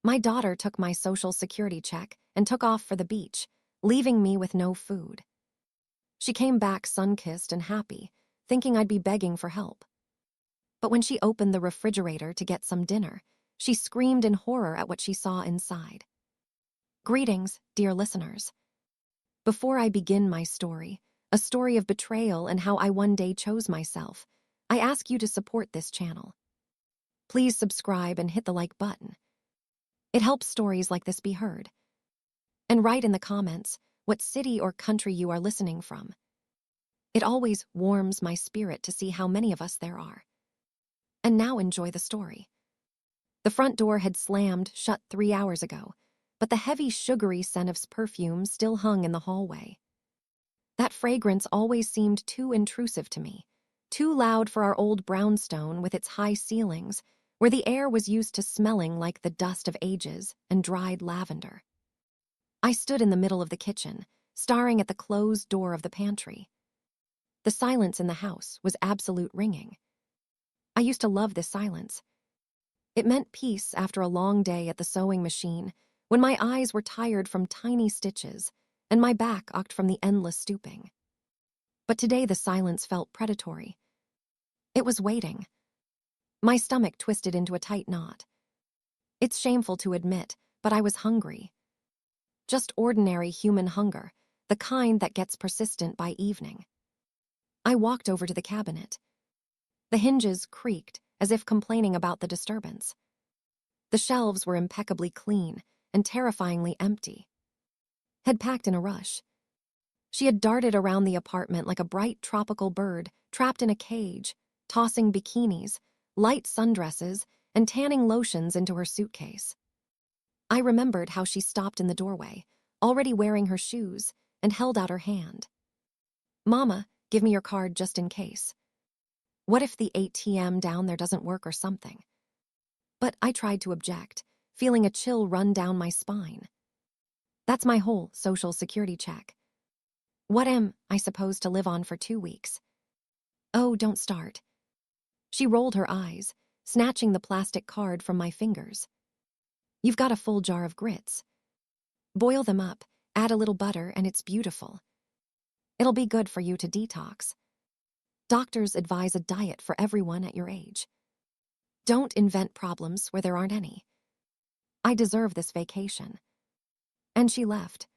My daughter took my social security check and took off for the beach, leaving me with no food. She came back sun-kissed and happy, thinking I'd be begging for help. But when she opened the refrigerator to get some dinner, she screamed in horror at what she saw inside. Greetings, dear listeners. Before I begin my story, a story of betrayal and how I one day chose myself, I ask you to support this channel. Please subscribe and hit the like button. It helps stories like this be heard. And write in the comments what city or country you are listening from. It always warms my spirit to see how many of us there are. And now enjoy the story. The front door had slammed shut 3 hours ago, but the heavy sugary scent of perfume still hung in the hallway. That fragrance always seemed too intrusive to me, too loud for our old brownstone with its high ceilings, where the air was used to smelling like the dust of ages and dried lavender. I stood in the middle of the kitchen, staring at the closed door of the pantry. The silence in the house was absolute ringing. I used to love this silence. It meant peace after a long day at the sewing machine, when my eyes were tired from tiny stitches and my back ached from the endless stooping. But today the silence felt predatory. It was waiting. My stomach twisted into a tight knot. It's shameful to admit, but I was hungry. Just ordinary human hunger, the kind that gets persistent by evening. I walked over to the cabinet. The hinges creaked, as if complaining about the disturbance. The shelves were impeccably clean and terrifyingly empty. Had packed in a rush. She had darted around the apartment like a bright tropical bird trapped in a cage, tossing bikinis, light sundresses, and tanning lotions into her suitcase. I remembered how she stopped in the doorway, already wearing her shoes, and held out her hand. "Mama, give me your card just in case. What if the ATM down there doesn't work or something?" But I tried to object, feeling a chill run down my spine. That's my whole social security check. What am I supposed to live on for 2 weeks? Oh, don't start. She rolled her eyes, snatching the plastic card from my fingers. "You've got a full jar of grits. Boil them up, add a little butter, and it's beautiful. It'll be good for you to detox. Doctors advise a diet for everyone at your age. Don't invent problems where there aren't any. I deserve this vacation." And she left.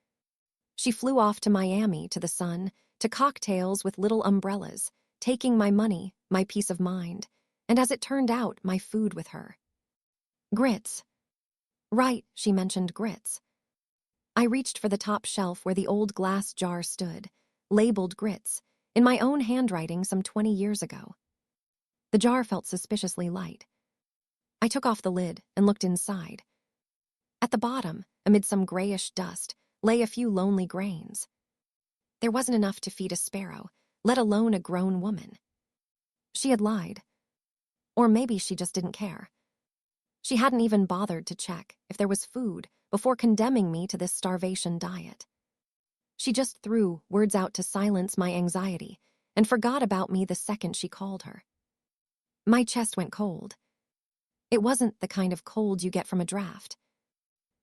She flew off to Miami, to the sun, to cocktails with little umbrellas, taking my money, my peace of mind, and as it turned out, my food with her. Grits. Right, she mentioned grits. I reached for the top shelf where the old glass jar stood, labeled grits, in my own handwriting some 20 years ago. The jar felt suspiciously light. I took off the lid and looked inside. At the bottom, amid some grayish dust, lay a few lonely grains. There wasn't enough to feed a sparrow, let alone a grown woman. She had lied. Or maybe she just didn't care. She hadn't even bothered to check if there was food before condemning me to this starvation diet. She just threw words out to silence my anxiety and forgot about me the second she called her. My chest went cold. It wasn't the kind of cold you get from a draft.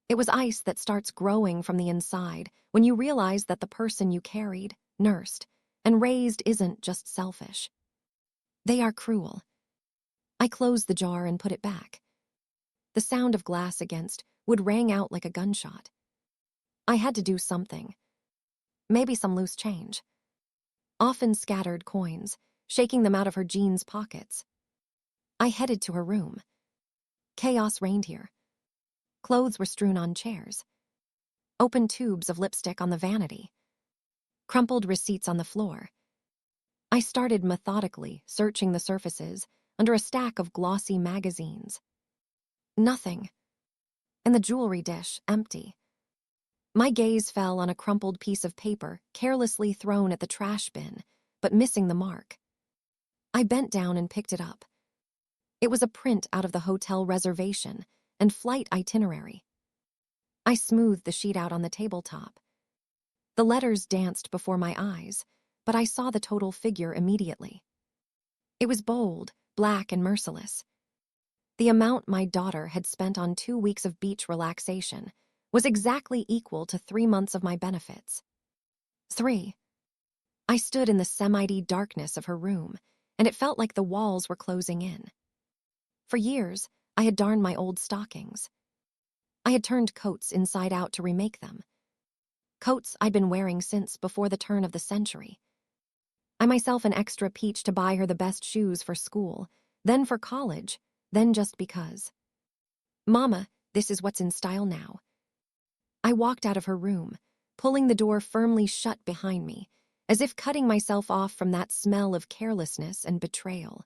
It was ice that starts growing from the inside when you realize that the person you carried, nursed, and raised isn't just selfish. They are cruel. I closed the jar and put it back. The sound of glass against wood rang out like a gunshot. I had to do something. Maybe some loose change. Often scattered coins, shaking them out of her jeans pockets. I headed to her room. Chaos reigned here. Clothes were strewn on chairs. Open tubes of lipstick on the vanity. Crumpled receipts on the floor. I started methodically searching the surfaces under a stack of glossy magazines. Nothing. And the jewelry dish empty. My gaze fell on a crumpled piece of paper carelessly thrown at the trash bin, but missing the mark. I bent down and picked it up. It was a print out of the hotel reservation and flight itinerary. I smoothed the sheet out on the tabletop. The letters danced before my eyes, but I saw the total figure immediately. It was bold, black, and merciless. The amount my daughter had spent on 2 weeks of beach relaxation was exactly equal to 3 months of my benefits. 3. I stood in the semi darkness of her room, and it felt like the walls were closing in. For years, I had darned my old stockings. I had turned coats inside out to remake them. Coats I'd been wearing since before the turn of the century. I myself an extra peach to buy her the best shoes for school, then for college, then just because. Mama, this is what's in style now. I walked out of her room, pulling the door firmly shut behind me, as if cutting myself off from that smell of carelessness and betrayal.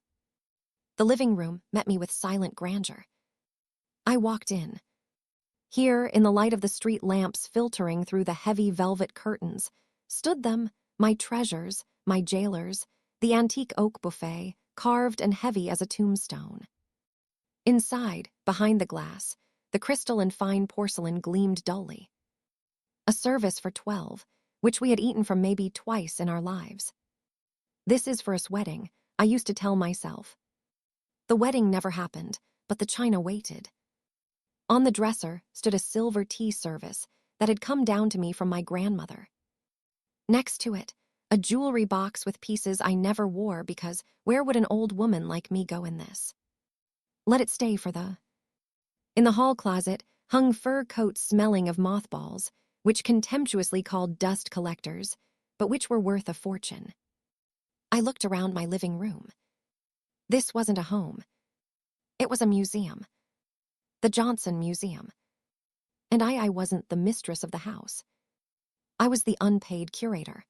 The living room met me with silent grandeur. I walked in. Here, in the light of the street lamps filtering through the heavy velvet curtains, stood them, my treasures, my jailers, the antique oak buffet, carved and heavy as a tombstone. Inside, behind the glass, the crystal and fine porcelain gleamed dully. A service for 12, which we had eaten from maybe twice in our lives. This is for us wedding, I used to tell myself. The wedding never happened, but the china waited. On the dresser stood a silver tea service that had come down to me from my grandmother. Next to it, a jewelry box with pieces I never wore because where would an old woman like me go in this? Let it stay for the... In the hall closet hung fur coats smelling of mothballs, which contemptuously called dust collectors, but which were worth a fortune. I looked around my living room. This wasn't a home. It was a museum. The Johnson Museum. And I wasn't the mistress of the house. I was the unpaid curator.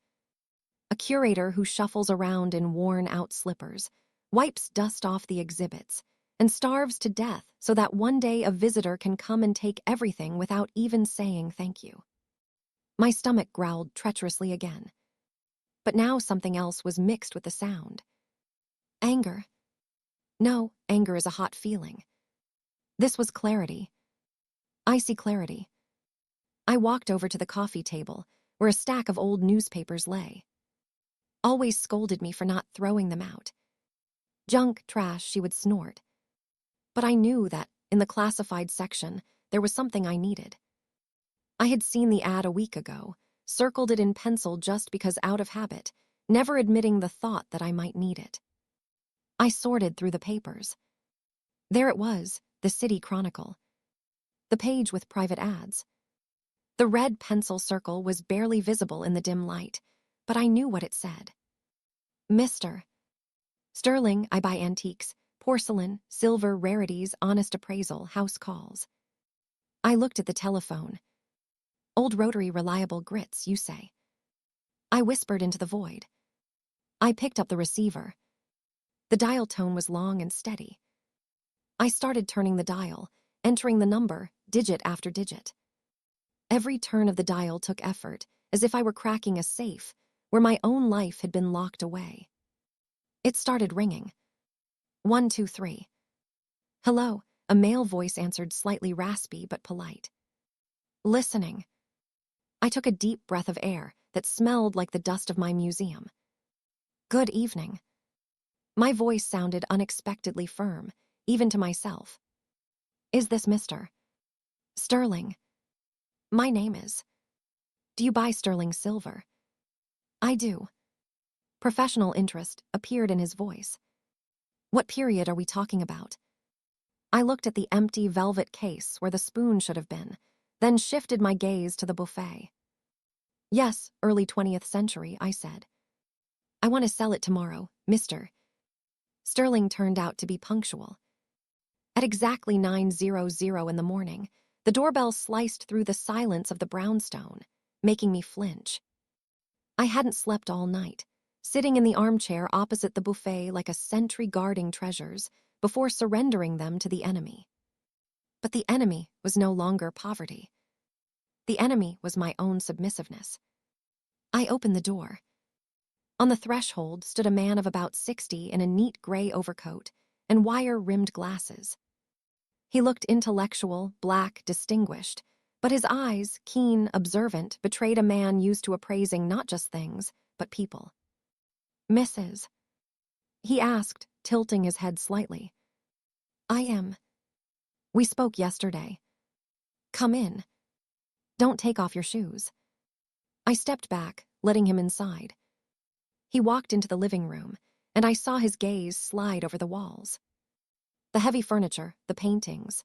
A curator who shuffles around in worn-out slippers, wipes dust off the exhibits, and starves to death so that one day a visitor can come and take everything without even saying thank you. My stomach growled treacherously again. But now something else was mixed with the sound. Anger. No, anger is a hot feeling. This was clarity. Icy clarity. I walked over to the coffee table, where a stack of old newspapers lay. Always scolded me for not throwing them out. Junk, trash, she would snort. But I knew that, in the classified section, there was something I needed. I had seen the ad a week ago, circled it in pencil just because out of habit, never admitting the thought that I might need it. I sorted through the papers. There it was, the City Chronicle. The page with private ads. The red pencil circle was barely visible in the dim light, but I knew what it said. Mr. Sterling, I buy antiques, porcelain, silver, rarities, honest appraisal, house calls. I looked at the telephone. Old rotary reliable grits, you say. I whispered into the void. I picked up the receiver. The dial tone was long and steady. I started turning the dial, entering the number, digit after digit. Every turn of the dial took effort, as if I were cracking a safe, where my own life had been locked away. It started ringing. 1, 2, 3. Hello, a male voice answered, slightly raspy but polite. Listening. I took a deep breath of air that smelled like the dust of my museum. Good evening. My voice sounded unexpectedly firm, even to myself. Is this Mr. Sterling? My name is. Do you buy sterling silver? I do. Professional interest appeared in his voice. What period are we talking about? I looked at the empty velvet case where the spoon should have been, then shifted my gaze to the buffet. Yes, early 20th century, I said. I want to sell it tomorrow, Mr. Sterling turned out to be punctual. At exactly 9:00 in the morning, the doorbell sliced through the silence of the brownstone, making me flinch. I hadn't slept all night, sitting in the armchair opposite the buffet like a sentry guarding treasures before surrendering them to the enemy. But the enemy was no longer poverty. The enemy was my own submissiveness. I opened the door. On the threshold stood a man of about 60 in a neat gray overcoat and wire-rimmed glasses. He looked intellectual, black, distinguished, but his eyes, keen, observant, betrayed a man used to appraising not just things, but people. Mrs. He asked, tilting his head slightly. I am, We spoke yesterday. Come in. Don't take off your shoes. I stepped back, letting him inside. He walked into the living room, and I saw his gaze slide over the walls. The heavy furniture, the paintings.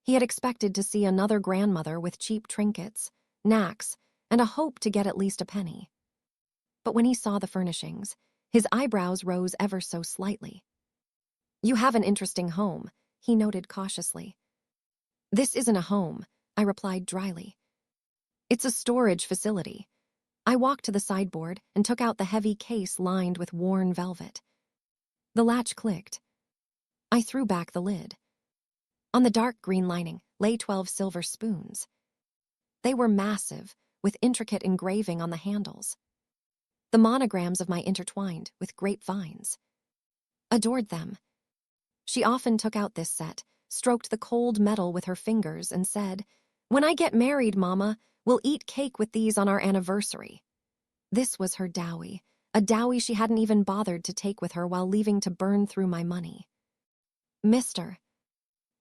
He had expected to see another grandmother with cheap trinkets, knacks, and a hope to get at least a penny. But when he saw the furnishings, his eyebrows rose ever so slightly. You have an interesting home, he noted cautiously. This isn't a home, I replied dryly. It's a storage facility. I walked to the sideboard and took out the heavy case lined with worn velvet. The latch clicked. I threw back the lid. On the dark green lining lay 12 silver spoons. They were massive, with intricate engraving on the handles. The monograms of my intertwined with grapevines. Adored them. She often took out this set, stroked the cold metal with her fingers, and said, "When I get married, Mama, we'll eat cake with these on our anniversary." This was her dowie, a dowie she hadn't even bothered to take with her while leaving to burn through my money. Mister.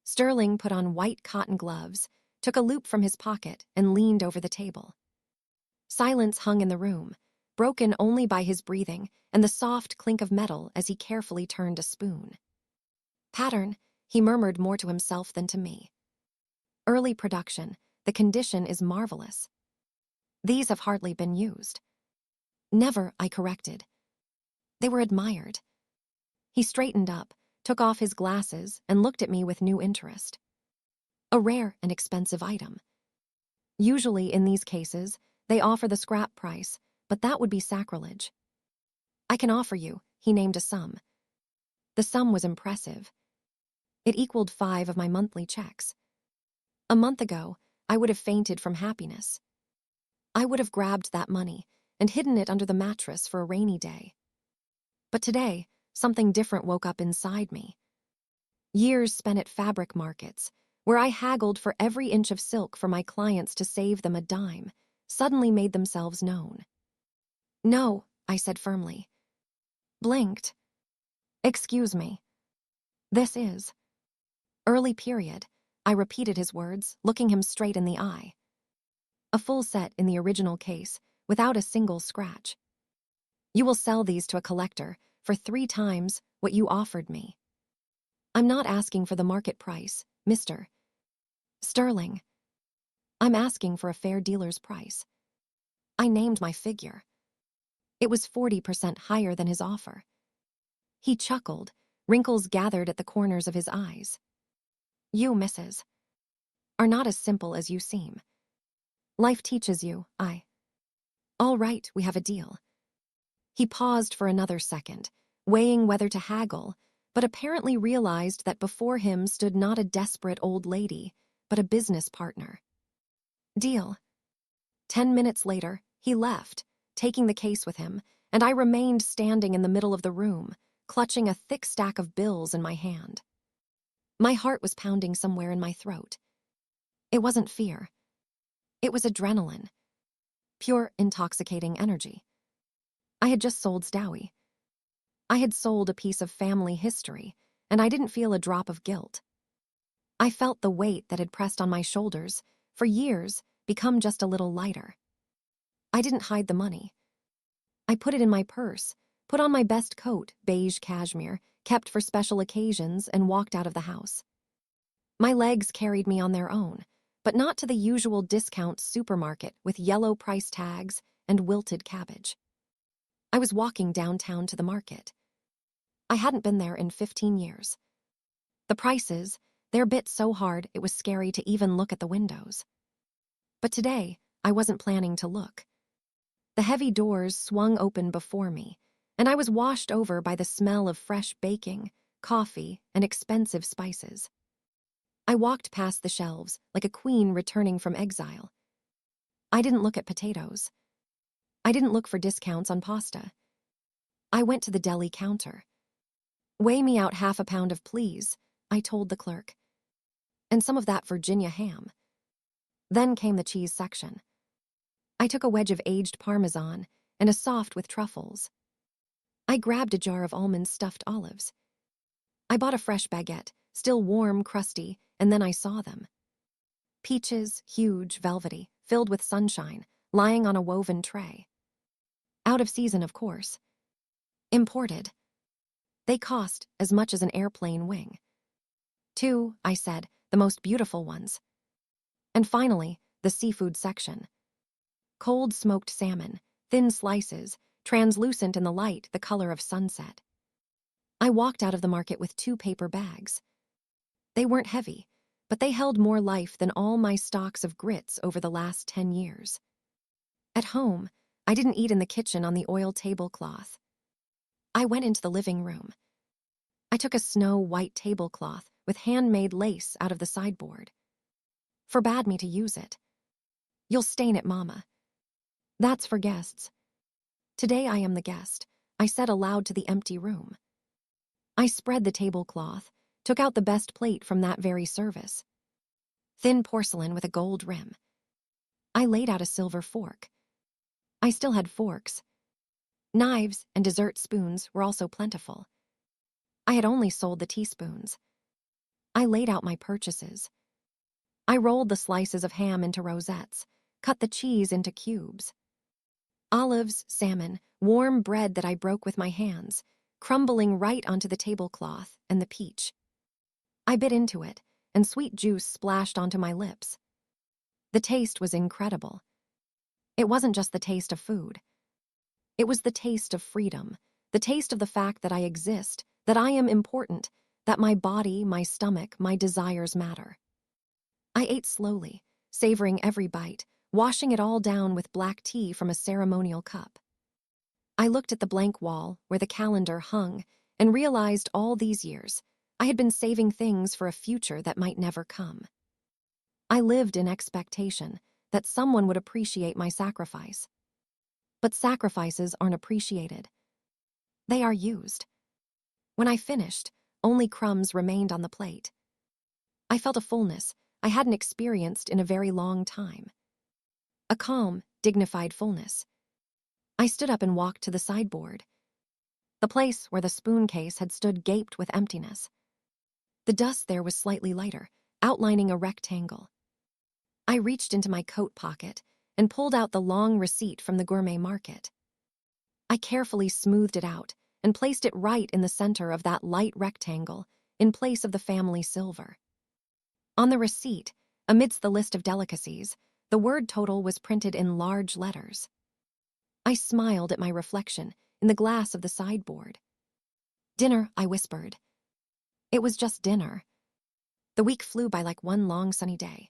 Sterling put on white cotton gloves, took a loop from his pocket, and leaned over the table. Silence hung in the room, broken only by his breathing and the soft clink of metal as he carefully turned a spoon. Pattern, he murmured more to himself than to me. Early production, the condition is marvelous. These have hardly been used. Never, I corrected. They were admired. He straightened up, took off his glasses, and looked at me with new interest. A rare and expensive item. Usually in these cases, they offer the scrap price, but that would be sacrilege. I can offer you, he named a sum. The sum was impressive. It equaled 5 of my monthly checks. A month ago, I would have fainted from happiness. I would have grabbed that money and hidden it under the mattress for a rainy day. But today, something different woke up inside me. Years spent at fabric markets, where I haggled for every inch of silk for my clients to save them a dime, suddenly made themselves known. No, I said firmly. Blinked. Excuse me. This is. Early period, I repeated his words, looking him straight in the eye. A full set in the original case, without a single scratch. You will sell these to a collector for 3 times what you offered me. I'm not asking for the market price, Mr. Sterling. I'm asking for a fair dealer's price. I named my figure. It was 40% higher than his offer. He chuckled, wrinkles gathered at the corners of his eyes. You, Mrs., are not as simple as you seem. Life teaches you, All right, we have a deal. He paused for another second, weighing whether to haggle, but apparently realized that before him stood not a desperate old lady, but a business partner. Deal. 10 minutes later, he left, taking the case with him, and I remained standing in the middle of the room, clutching a thick stack of bills in my hand. My heart was pounding somewhere in my throat. It wasn't fear. It was adrenaline. Pure, intoxicating energy. I had just sold Stowie. I had sold a piece of family history, and I didn't feel a drop of guilt. I felt the weight that had pressed on my shoulders, for years, become just a little lighter. I didn't hide the money. I put it in my purse, put on my best coat, beige cashmere, kept for special occasions, and walked out of the house. My legs carried me on their own, but not to the usual discount supermarket with yellow price tags and wilted cabbage. I was walking downtown to the market. I hadn't been there in 15 years. The prices, they're bit so hard it was scary to even look at the windows. But today, I wasn't planning to look. The heavy doors swung open before me, and I was washed over by the smell of fresh baking, coffee, and expensive spices. I walked past the shelves like a queen returning from exile. I didn't look at potatoes. I didn't look for discounts on pasta. I went to the deli counter. Weigh me out 1/2 pound of please, I told the clerk. And some of that Virginia ham. Then came the cheese section. I took a wedge of aged Parmesan and a soft with truffles. I grabbed a jar of almond stuffed olives. I bought a fresh baguette, still warm, crusty, and then I saw them. Peaches, huge, velvety, filled with sunshine, lying on a woven tray. Out of season, of course. Imported. They cost as much as an airplane wing. 2, I said, the most beautiful ones. And finally, the seafood section. Cold smoked salmon, thin slices, translucent in the light the color of sunset. I walked out of the market with 2 paper bags. They weren't heavy, but they held more life than all my stocks of grits over the last 10 years. At home, I didn't eat in the kitchen on the oil tablecloth. I went into the living room. I took a snow-white tablecloth with handmade lace out of the sideboard. Forbade me to use it. You'll stain it, Mama. That's for guests. Today I am the guest, I said aloud to the empty room. I spread the tablecloth, took out the best plate from that very service. Thin porcelain with a gold rim. I laid out a silver fork. I still had forks. Knives and dessert spoons were also plentiful. I had only sold the teaspoons. I laid out my purchases. I rolled the slices of ham into rosettes, cut the cheese into cubes. Olives, salmon, warm bread that I broke with my hands, crumbling right onto the tablecloth and the peach. I bit into it, and sweet juice splashed onto my lips. The taste was incredible. It wasn't just the taste of food. It was the taste of freedom, the taste of the fact that I exist, that I am important, that my body, my stomach, my desires matter. I ate slowly, savoring every bite, washing it all down with black tea from a ceremonial cup. I looked at the blank wall where the calendar hung and realized all these years I had been saving things for a future that might never come. I lived in expectation that someone would appreciate my sacrifice. But sacrifices aren't appreciated. They are used. When I finished, only crumbs remained on the plate. I felt a fullness I hadn't experienced in a very long time. A calm, dignified fullness. I stood up and walked to the sideboard. The place where the spoon case had stood gaped with emptiness. The dust there was slightly lighter, outlining a rectangle. I reached into my coat pocket and pulled out the long receipt from the gourmet market. I carefully smoothed it out and placed it right in the center of that light rectangle in place of the family silver. On the receipt, amidst the list of delicacies, the word total was printed in large letters. I smiled at my reflection in the glass of the sideboard. Dinner, I whispered. It was just dinner. The week flew by like one long sunny day.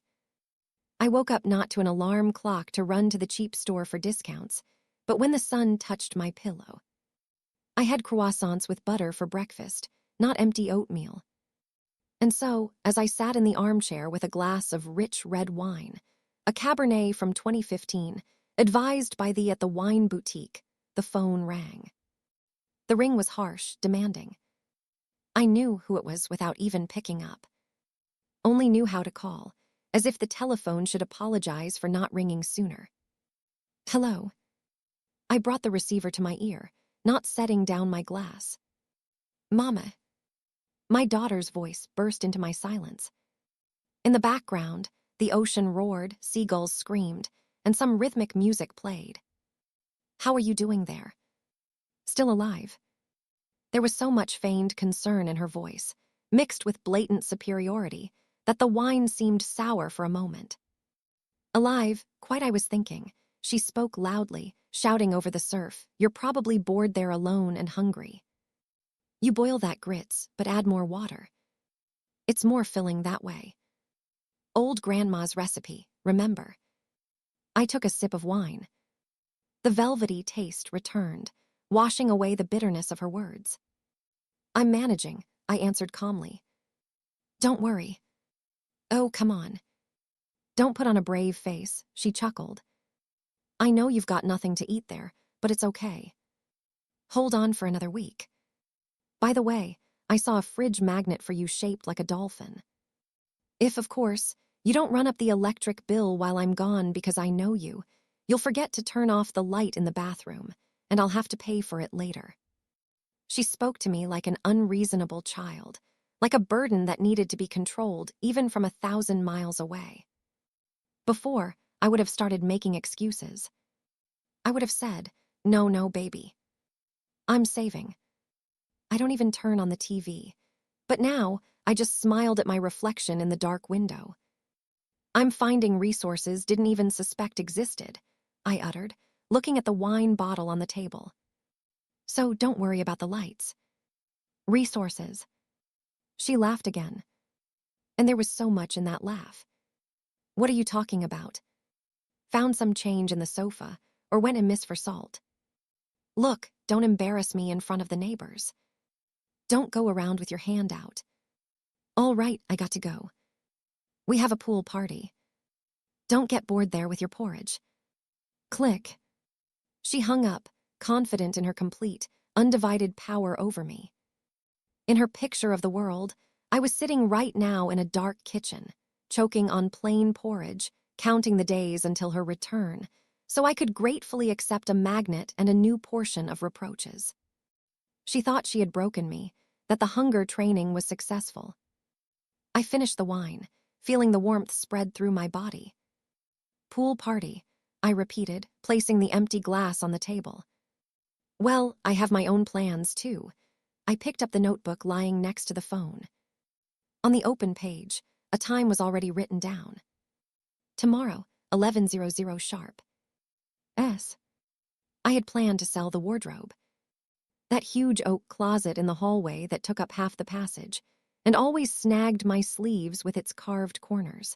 I woke up not to an alarm clock to run to the cheap store for discounts, but when the sun touched my pillow. I had croissants with butter for breakfast, not empty oatmeal. And so, as I sat in the armchair with a glass of rich red wine, a Cabernet from 2015, advised by the at the wine boutique, the phone rang. The ring was harsh, demanding. I knew who it was without even picking up. Only knew how to call, as if the telephone should apologize for not ringing sooner. Hello. I brought the receiver to my ear, not setting down my glass. Mama. My daughter's voice burst into my silence. In the background, the ocean roared, seagulls screamed, and some rhythmic music played. How are you doing there? Still alive? There was so much feigned concern in her voice, mixed with blatant superiority, that the wine seemed sour for a moment. Alive, quite I was thinking. She spoke loudly, shouting over the surf, "You're probably bored there alone and hungry. You boil that grits, but add more water. It's more filling that way. Old Grandma's recipe, remember." I took a sip of wine. The velvety taste returned, washing away the bitterness of her words. I'm managing, I answered calmly. Don't worry. Oh, come on. Don't put on a brave face, she chuckled. I know you've got nothing to eat there, but it's okay. Hold on for another week. By the way, I saw a fridge magnet for you shaped like a dolphin. If, of course, you don't run up the electric bill while I'm gone because I know you, you'll forget to turn off the light in the bathroom, and I'll have to pay for it later. She spoke to me like an unreasonable child, like a burden that needed to be controlled even from 1,000 miles away. Before, I would have started making excuses. I would have said, "No, no, baby. I'm saving. I don't even turn on the TV." But now, I just smiled at my reflection in the dark window. "I'm finding resources didn't even suspect existed," I uttered, looking at the wine bottle on the table. "So don't worry about the lights. Resources." She laughed again. And there was so much in that laugh. "What are you talking about?" "Found some change in the sofa, or went amiss for salt." "Look, don't embarrass me in front of the neighbors. Don't go around with your hand out." "All right, I got to go. We have a pool party. Don't get bored there with your porridge." Click. She hung up, confident in her complete, undivided power over me. In her picture of the world, I was sitting right now in a dark kitchen, choking on plain porridge, counting the days until her return, so I could gratefully accept a magnet and a new portion of reproaches. She thought she had broken me, that the hunger training was successful. I finished the wine, feeling the warmth spread through my body. "Pool party," I repeated, placing the empty glass on the table. "Well, I have my own plans, too." I picked up the notebook lying next to the phone. On the open page, a time was already written down. Tomorrow, 11:00 sharp. S. I had planned to sell the wardrobe. That huge oak closet in the hallway that took up half the passage, and always snagged my sleeves with its carved corners.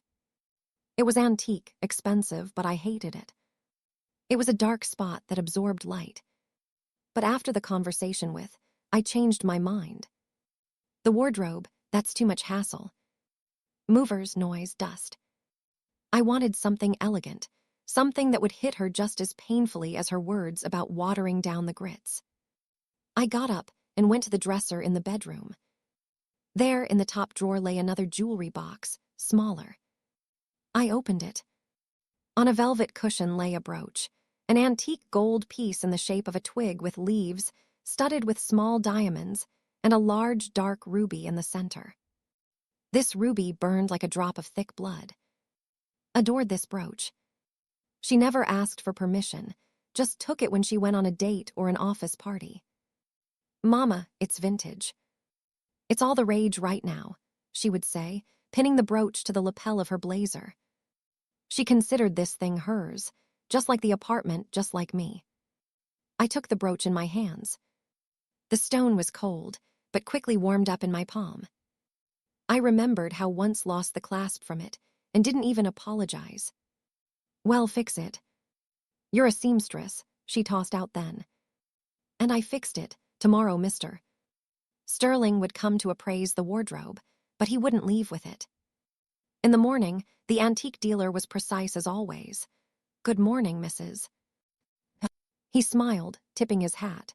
It was antique, expensive, but I hated it. It was a dark spot that absorbed light. But after the conversation I changed my mind. The wardrobe, that's too much hassle. Movers, noise, dust. I wanted something elegant, something that would hit her just as painfully as her words about watering down the grits. I got up and went to the dresser in the bedroom. There, in the top drawer, lay another jewelry box, smaller. I opened it. On a velvet cushion lay a brooch, an antique gold piece in the shape of a twig with leaves, studded with small diamonds, and a large dark ruby in the center. This ruby burned like a drop of thick blood. Adored this brooch. She never asked for permission, just took it when she went on a date or an office party. "Mama, it's vintage. It's all the rage right now," she would say, pinning the brooch to the lapel of her blazer. She considered this thing hers, just like the apartment, just like me. I took the brooch in my hands. The stone was cold, but quickly warmed up in my palm. I remembered how once lost the clasp from it, and didn't even apologize. "Well, fix it." "You're a seamstress," she tossed out then. And I fixed it, tomorrow, mister. Sterling would come to appraise the wardrobe, but he wouldn't leave with it. In the morning, the antique dealer was precise as always. "Good morning, Mrs." He smiled, tipping his hat.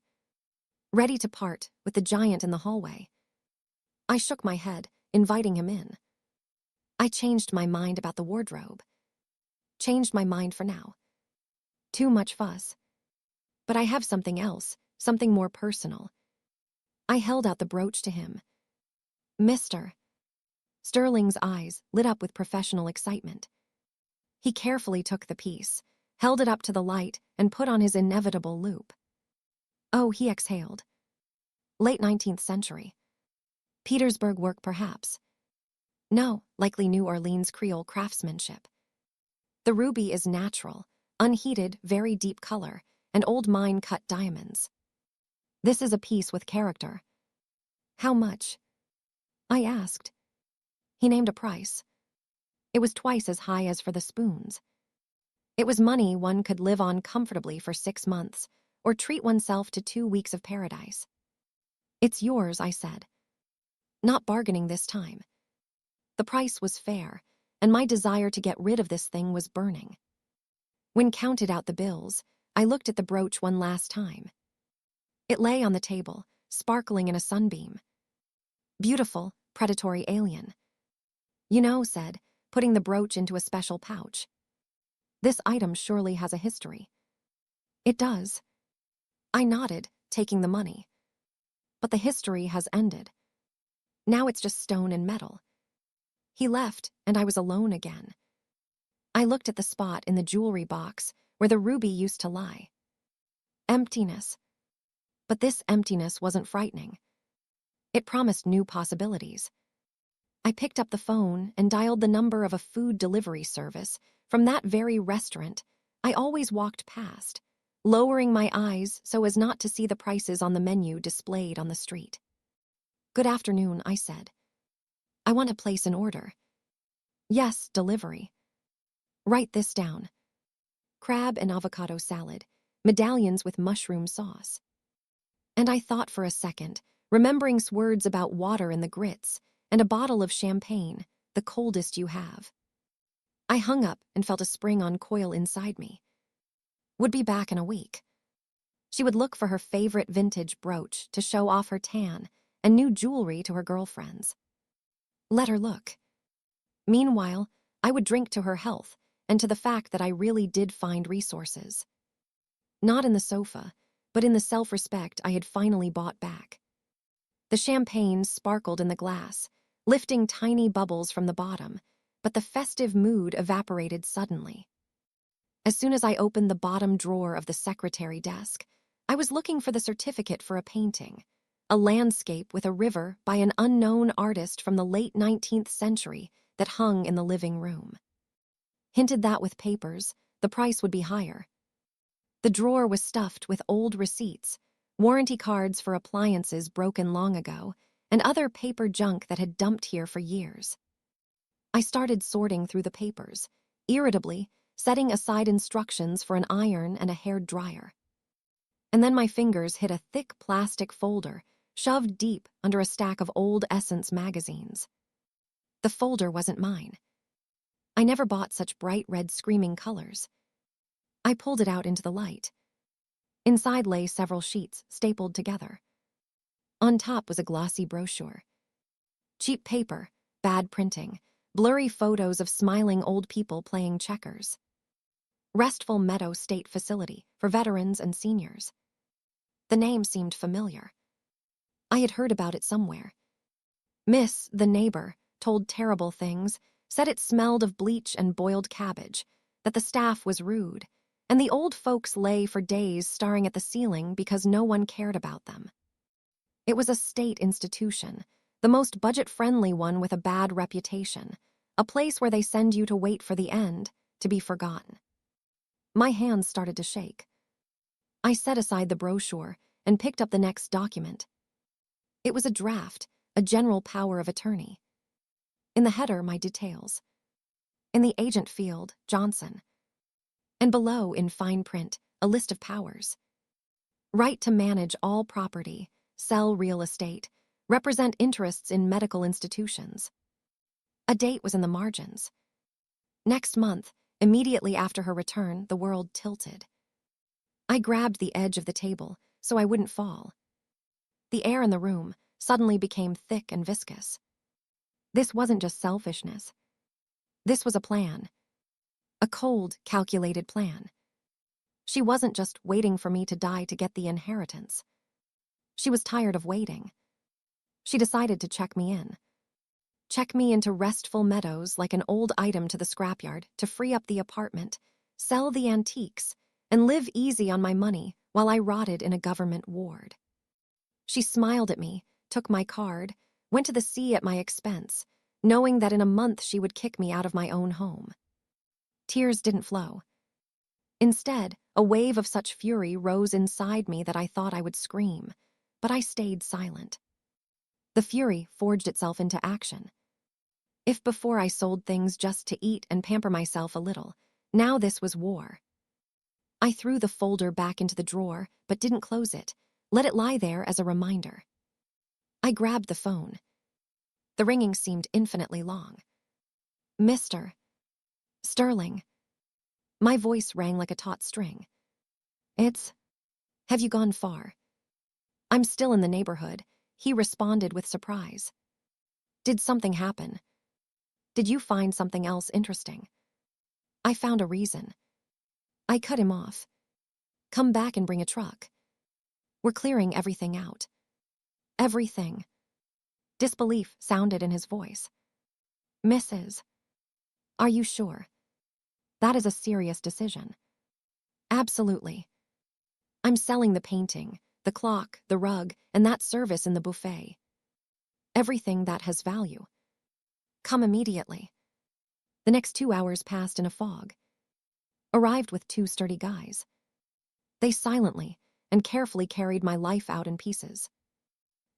Ready to part, with the giant in the hallway. I shook my head, inviting him in. I changed my mind about the wardrobe. Changed my mind for now. Too much fuss. But I have something else, something more personal. I held out the brooch to him. "Mister." Sterling's eyes lit up with professional excitement. He carefully took the piece, held it up to the light, and put on his inevitable loupe. "Oh," he exhaled. "Late 19th century. Petersburg work, perhaps." "No, likely New Orleans Creole craftsmanship. The ruby is natural, unheated, very deep color, and old mine-cut diamonds. This is a piece with character." "How much?" I asked. He named a price. It was twice as high as for the spoons. It was money one could live on comfortably for 6 months, or treat oneself to 2 weeks of paradise. "It's yours," I said. Not bargaining this time. The price was fair, and my desire to get rid of this thing was burning. When counted out the bills, I looked at the brooch one last time. It lay on the table, sparkling in a sunbeam. Beautiful, predatory alien. "You know," said, putting the brooch into a special pouch. "This item surely has a history." "It does." I nodded, taking the money. "But the history has ended." Now it's just stone and metal. He left, and I was alone again. I looked at the spot in the jewelry box where the ruby used to lie. Emptiness. But this emptiness wasn't frightening. It promised new possibilities. I picked up the phone and dialed the number of a food delivery service from that very restaurant I always walked past, lowering my eyes so as not to see the prices on the menu displayed on the street. "Good afternoon," I said. "I want to place an order." "Yes, delivery." "Write this down. Crab and avocado salad, medallions with mushroom sauce." And I thought for a second, remembering words about water in the grits and a bottle of champagne, the coldest you have. I hung up and felt a spring on coil inside me. Would be back in a week. She would look for her favorite vintage brooch to show off her tan and new jewelry to her girlfriends. Let her look. Meanwhile, I would drink to her health and to the fact that I really did find resources. Not in the sofa, but in the self-respect I had finally bought back. The champagne sparkled in the glass, lifting tiny bubbles from the bottom, but the festive mood evaporated suddenly. As soon as I opened the bottom drawer of the secretary desk, I was looking for the certificate for a painting, a landscape with a river by an unknown artist from the late 19th century that hung in the living room. Hinted that with papers, the price would be higher. The drawer was stuffed with old receipts, warranty cards for appliances broken long ago, and other paper junk that had dumped here for years. I started sorting through the papers, irritably, setting aside instructions for an iron and a hair dryer. And then my fingers hit a thick plastic folder, shoved deep under a stack of old Essence magazines. The folder wasn't mine. I never bought such bright red screaming colors. I pulled it out into the light. Inside lay several sheets stapled together. On top was a glossy brochure. Cheap paper, bad printing, blurry photos of smiling old people playing checkers. Restful Meadow State Facility for veterans and seniors. The name seemed familiar. I had heard about it somewhere. Miss, the neighbor, told terrible things, said it smelled of bleach and boiled cabbage, that the staff was rude, and the old folks lay for days staring at the ceiling because no one cared about them. It was a state institution, the most budget-friendly one with a bad reputation, a place where they send you to wait for the end, to be forgotten. My hands started to shake. I set aside the brochure and picked up the next document. It was a draft, a general power of attorney. In the header, my details. In the agent field, Johnson. And below, in fine print, a list of powers. Right to manage all property, sell real estate, represent interests in medical institutions. A date was in the margins. Next month, immediately after her return, the world tilted. I grabbed the edge of the table so I wouldn't fall. The air in the room suddenly became thick and viscous. This wasn't just selfishness. This was a plan. A cold, calculated plan. She wasn't just waiting for me to die to get the inheritance. She was tired of waiting. She decided to check me in. Check me into restful meadows like an old item to the scrapyard to free up the apartment, sell the antiques, and live easy on my money while I rotted in a government ward. She smiled at me, took my card, went to the sea at my expense, knowing that in a month she would kick me out of my own home. Tears didn't flow. Instead, a wave of such fury rose inside me that I thought I would scream, but I stayed silent. The fury forged itself into action. If before I sold things just to eat and pamper myself a little, now this was war. I threw the folder back into the drawer, but didn't close it, let it lie there as a reminder. I grabbed the phone. The ringing seemed infinitely long. "Mr. Sterling." My voice rang like a taut string. Have you gone far?" "I'm still in the neighborhood," he responded with surprise. "Did something happen? Did you find something else interesting?" I found a reason. I cut him off. "Come back and bring a truck. We're clearing everything out." Everything. Disbelief sounded in his voice. Mrs. Are you sure? That is a serious decision. Absolutely. I'm selling the painting, the clock, the rug, and that service in the buffet. Everything that has value. Come immediately. The next 2 hours passed in a fog. Arrived with 2 sturdy guys. They silently and carefully carried my life out in pieces.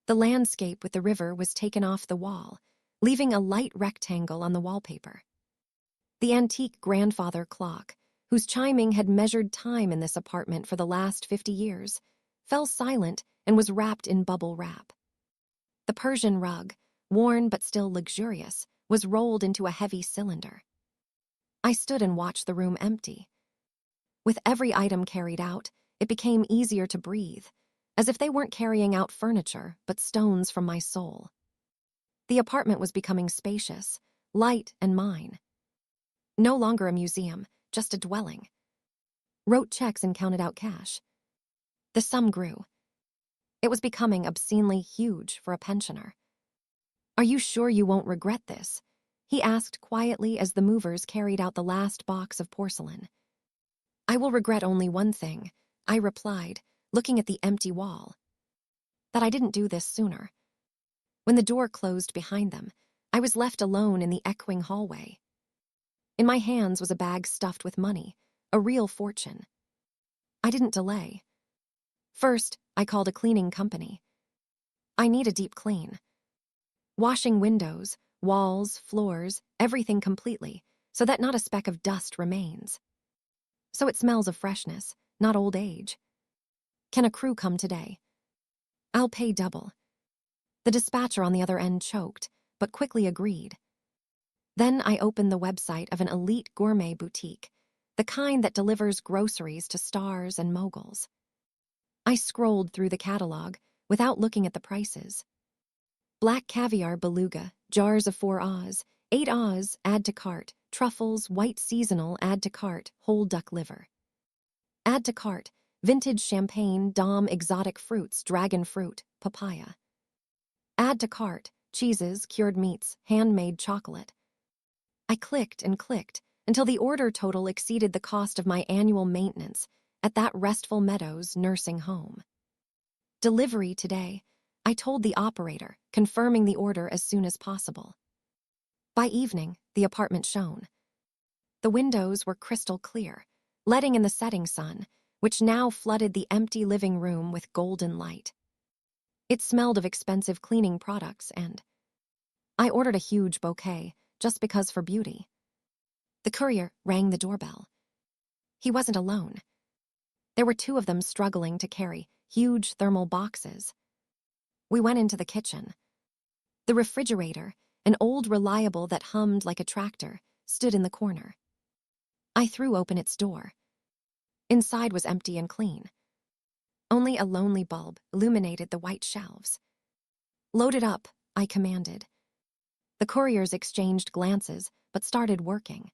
The landscape with the river was taken off the wall, leaving a light rectangle on the wallpaper. The antique grandfather clock, whose chiming had measured time in this apartment for the last 50 years, fell silent and was wrapped in bubble wrap. The Persian rug, worn but still luxurious, was rolled into a heavy cylinder. I stood and watched the room empty. With every item carried out, it became easier to breathe, as if they weren't carrying out furniture, but stones from my soul. The apartment was becoming spacious, light and mine. No longer a museum, just a dwelling. Wrote checks and counted out cash. The sum grew. It was becoming obscenely huge for a pensioner. Are you sure you won't regret this? He asked quietly as the movers carried out the last box of porcelain. I will regret only one thing, I replied, looking at the empty wall. That I didn't do this sooner. When the door closed behind them, I was left alone in the echoing hallway. In my hands was a bag stuffed with money, a real fortune. I didn't delay. First, I called a cleaning company. I need a deep clean. Washing windows, walls, floors, everything completely, so that not a speck of dust remains. So it smells of freshness, not old age. Can a crew come today? I'll pay double. The dispatcher on the other end choked, but quickly agreed. Then I opened the website of an elite gourmet boutique, the kind that delivers groceries to stars and moguls. I scrolled through the catalog without looking at the prices. Black caviar beluga, jars of 4 Oz, 8 Oz, add to cart, truffles, white seasonal, add to cart, whole duck liver. Add to cart, vintage champagne, Dom exotic fruits, dragon fruit, papaya. Add to cart, cheeses, cured meats, handmade chocolate. I clicked and clicked until the order total exceeded the cost of my annual maintenance at that Restful Meadows nursing home. Delivery today, I told the operator, confirming the order as soon as possible. By evening, the apartment shone. The windows were crystal clear, letting in the setting sun, which now flooded the empty living room with golden light. It smelled of expensive cleaning products and I ordered a huge bouquet, just because for beauty. The courier rang the doorbell. He wasn't alone. There were 2 of them struggling to carry huge thermal boxes. We went into the kitchen. The refrigerator, an old reliable that hummed like a tractor, stood in the corner. I threw open its door. Inside was empty and clean. Only a lonely bulb illuminated the white shelves. Load it up, I commanded. The couriers exchanged glances, but started working.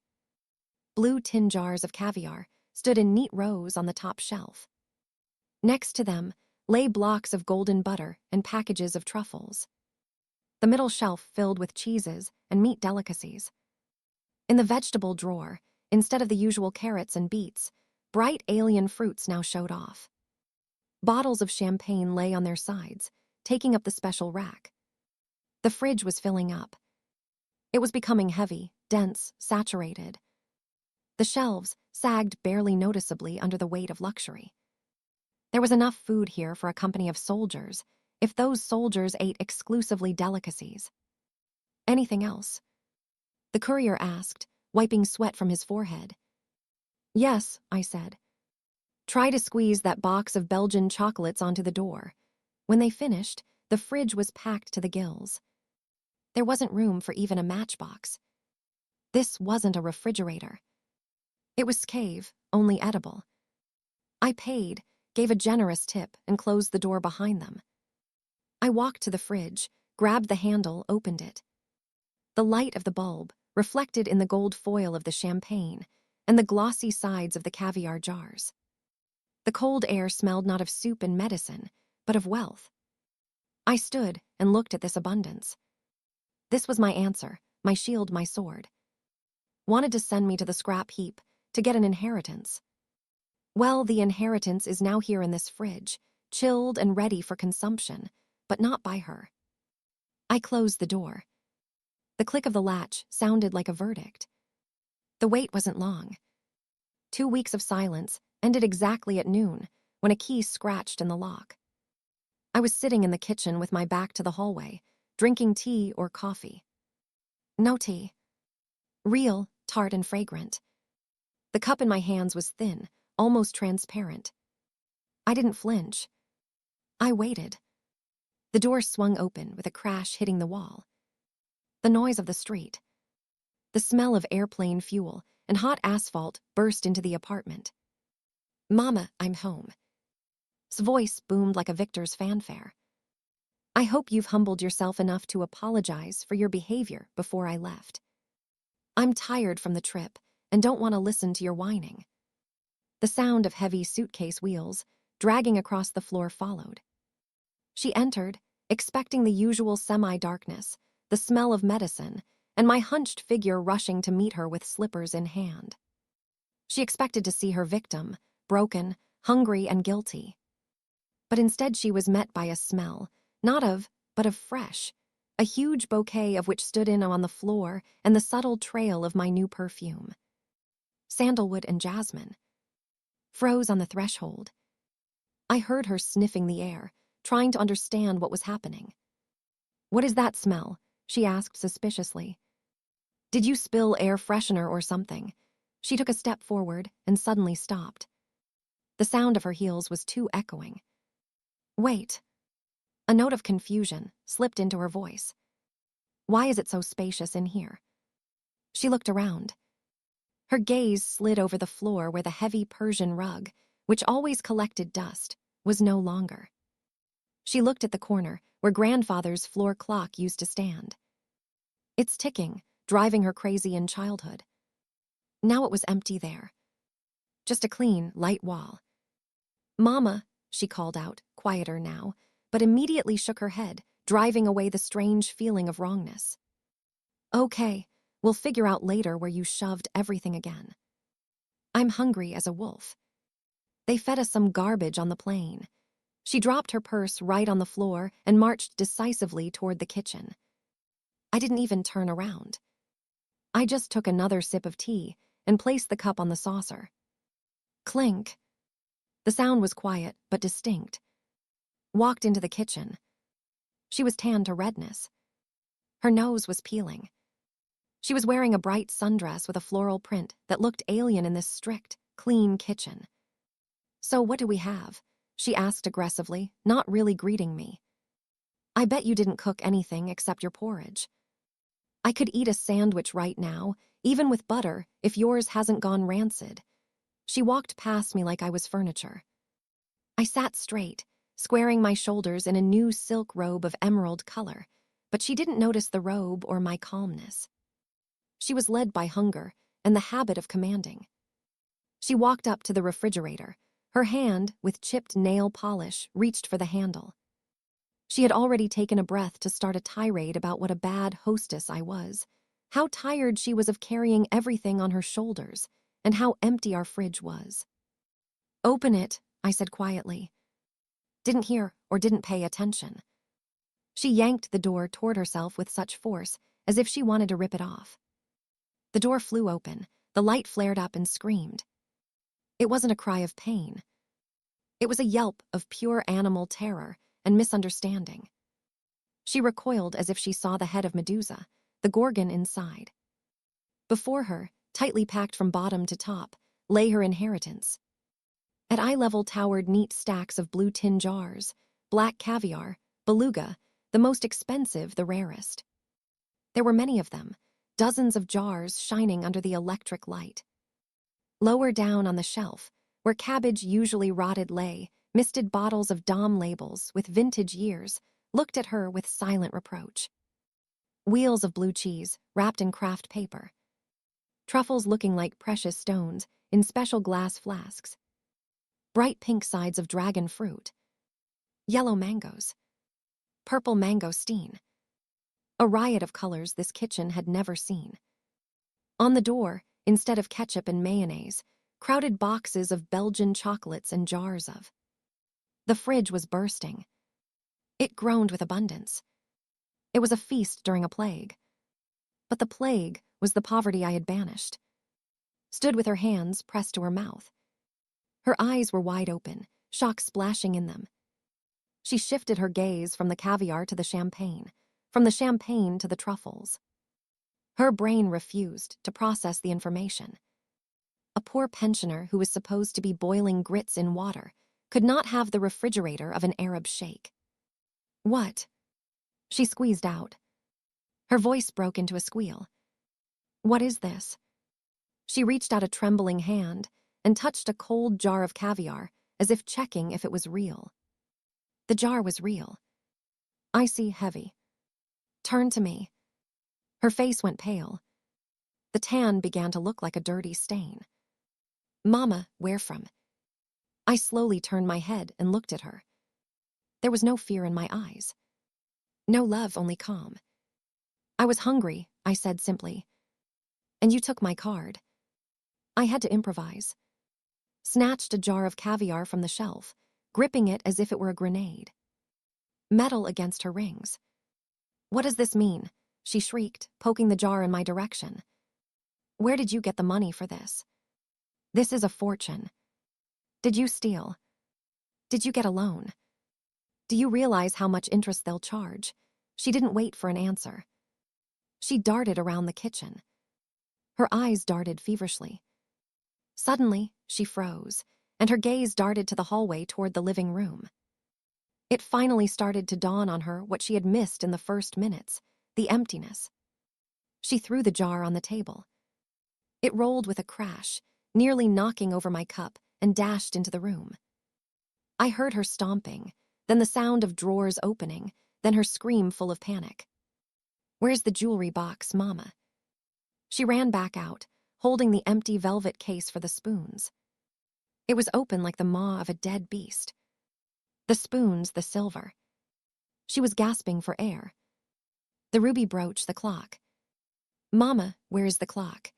Blue tin jars of caviar stood in neat rows on the top shelf. Next to them lay blocks of golden butter and packages of truffles. The middle shelf filled with cheeses and meat delicacies. In the vegetable drawer, instead of the usual carrots and beets, bright alien fruits now showed off. Bottles of champagne lay on their sides, taking up the special rack. The fridge was filling up. It was becoming heavy, dense, saturated. The shelves sagged barely noticeably under the weight of luxury. There was enough food here for a company of soldiers, if those soldiers ate exclusively delicacies. Anything else? The courier asked, wiping sweat from his forehead. Yes, I said. Try to squeeze that box of Belgian chocolates onto the door. When they finished, the fridge was packed to the gills. There wasn't room for even a matchbox. This wasn't a refrigerator. It was cave, only edible. I paid, gave a generous tip, and closed the door behind them. I walked to the fridge, grabbed the handle, opened it. The light of the bulb reflected in the gold foil of the champagne and the glossy sides of the caviar jars. The cold air smelled not of soup and medicine, but of wealth. I stood and looked at this abundance. This was my answer, my shield, my sword. Wanted to send me to the scrap heap, to get an inheritance. Well, the inheritance is now here in this fridge, chilled and ready for consumption, but not by her. I closed the door. The click of the latch sounded like a verdict. The wait wasn't long. 2 weeks of silence ended exactly at noon, when a key scratched in the lock. I was sitting in the kitchen with my back to the hallway, drinking tea or coffee. No tea. Real, tart and fragrant. The cup in my hands was thin, almost transparent. I didn't flinch. I waited. The door swung open with a crash hitting the wall. The noise of the street. The smell of airplane fuel and hot asphalt burst into the apartment. "Mama, I'm home." His voice boomed like a victor's fanfare. "I hope you've humbled yourself enough to apologize for your behavior before I left. I'm tired from the trip and don't want to listen to your whining." The sound of heavy suitcase wheels dragging across the floor followed. She entered, expecting the usual semi-darkness, the smell of medicine, and my hunched figure rushing to meet her with slippers in hand. She expected to see her victim, broken, hungry, and guilty. But instead she was met by a smell, not of, but of fresh, a huge bouquet of which stood in on the floor and the subtle trail of my new perfume. Sandalwood and jasmine. Froze on the threshold. I heard her sniffing the air, trying to understand what was happening. "What is that smell?" she asked suspiciously. "Did you spill air freshener or something?" She took a step forward and suddenly stopped. The sound of her heels was too echoing. "Wait." A note of confusion slipped into her voice. "Why is it so spacious in here?" She looked around. Her gaze slid over the floor where the heavy Persian rug, which always collected dust, was no longer. She looked at the corner where grandfather's floor clock used to stand. Its ticking, driving her crazy in childhood. Now it was empty there. Just a clean, light wall. "Mama," she called out, quieter now, but immediately shook her head, driving away the strange feeling of wrongness. "Okay, we'll figure out later where you shoved everything again. I'm hungry as a wolf. They fed us some garbage on the plane." She dropped her purse right on the floor and marched decisively toward the kitchen. I didn't even turn around. I just took another sip of tea and placed the cup on the saucer. Clink. The sound was quiet but distinct. Walked into the kitchen. She was tanned to redness. Her nose was peeling. She was wearing a bright sundress with a floral print that looked alien in this strict, clean kitchen. "So what do we have?" she asked aggressively, not really greeting me. "I bet you didn't cook anything except your porridge. I could eat a sandwich right now, even with butter, if yours hasn't gone rancid." She walked past me like I was furniture. I sat straight, squaring my shoulders in a new silk robe of emerald color, but she didn't notice the robe or my calmness. She was led by hunger and the habit of commanding. She walked up to the refrigerator. Her hand, with chipped nail polish, reached for the handle. She had already taken a breath to start a tirade about what a bad hostess I was, how tired she was of carrying everything on her shoulders, and how empty our fridge was. "Open it," I said quietly. Didn't hear or didn't pay attention. She yanked the door toward herself with such force, as if she wanted to rip it off. The door flew open, the light flared up and screamed. It wasn't a cry of pain. It was a yelp of pure animal terror and misunderstanding. She recoiled as if she saw the head of Medusa, the Gorgon inside. Before her, tightly packed from bottom to top, lay her inheritance. At eye level towered neat stacks of blue tin jars, black caviar, beluga, the most expensive, the rarest. There were many of them, dozens of jars shining under the electric light. Lower down on the shelf, where cabbage usually rotted lay, misted bottles of Dom labels with vintage years looked at her with silent reproach. Wheels of blue cheese wrapped in craft paper. Truffles looking like precious stones in special glass flasks. Bright pink sides of dragon fruit. Yellow mangoes. Purple mangosteen. A riot of colors this kitchen had never seen. On the door, instead of ketchup and mayonnaise, crowded boxes of Belgian chocolates and jars of. The fridge was bursting. It groaned with abundance. It was a feast during a plague. But the plague was the poverty I had banished. Stood with her hands pressed to her mouth. Her eyes were wide open, shock splashing in them. She shifted her gaze from the caviar to the champagne, from the champagne to the truffles. Her brain refused to process the information. A poor pensioner who was supposed to be boiling grits in water could not have the refrigerator of an Arab sheikh. What? She squeezed out. Her voice broke into a squeal. What is this? She reached out a trembling hand and touched a cold jar of caviar as if checking if it was real. The jar was real. Icy heavy. Turn to me. Her face went pale. The tan began to look like a dirty stain. Mama, where from? I slowly turned my head and looked at her. There was no fear in my eyes. No love, only calm. I was hungry, I said simply. And you took my card. I had to improvise. Snatched a jar of caviar from the shelf, gripping it as if it were a grenade. Metal against her rings. What does this mean? She shrieked, poking the jar in my direction. Where did you get the money for this? This is a fortune. Did you steal? Did you get a loan? Do you realize how much interest they'll charge? She didn't wait for an answer. She darted around the kitchen. Her eyes darted feverishly. Suddenly, she froze, and her gaze darted to the hallway toward the living room. It finally started to dawn on her what she had missed in the first minutes, the emptiness. She threw the jar on the table. It rolled with a crash, nearly knocking over my cup, and dashed into the room. I heard her stomping, then the sound of drawers opening, then her scream full of panic. Where's the jewelry box, Mama? She ran back out, holding the empty velvet case for the spoons. It was open like the maw of a dead beast. The spoons, the silver. She was gasping for air. The ruby brooch, the clock. Mama, where is the clock?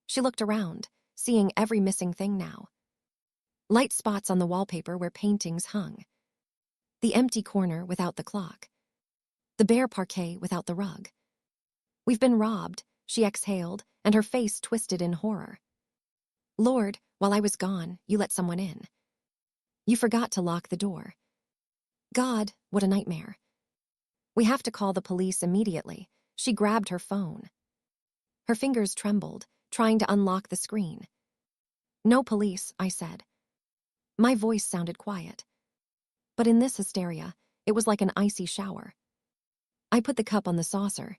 She looked around, seeing every missing thing now. Light spots on the wallpaper where paintings hung. The empty corner without the clock. The bare parquet without the rug. We've been robbed, she exhaled, and her face twisted in horror. Lord, while I was gone, you let someone in. You forgot to lock the door. God, what a nightmare. We have to call the police immediately. She grabbed her phone. Her fingers trembled, trying to unlock the screen. No police, I said. My voice sounded quiet. But in this hysteria, it was like an icy shower. I put the cup on the saucer.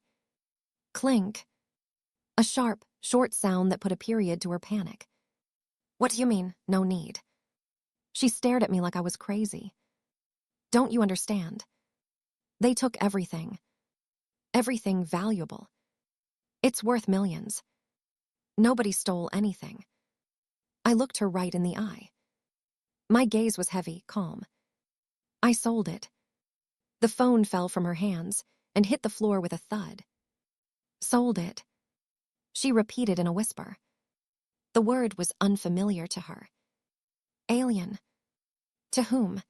Clink. A sharp, short sound that put a period to her panic. What do you mean, no need? She stared at me like I was crazy. Don't you understand? They took everything. Everything valuable. It's worth millions. Nobody stole anything. I looked her right in the eye. My gaze was heavy, calm. I sold it. The phone fell from her hands and hit the floor with a thud. Sold it. She repeated in a whisper. The word was unfamiliar to her. Alien. To whom?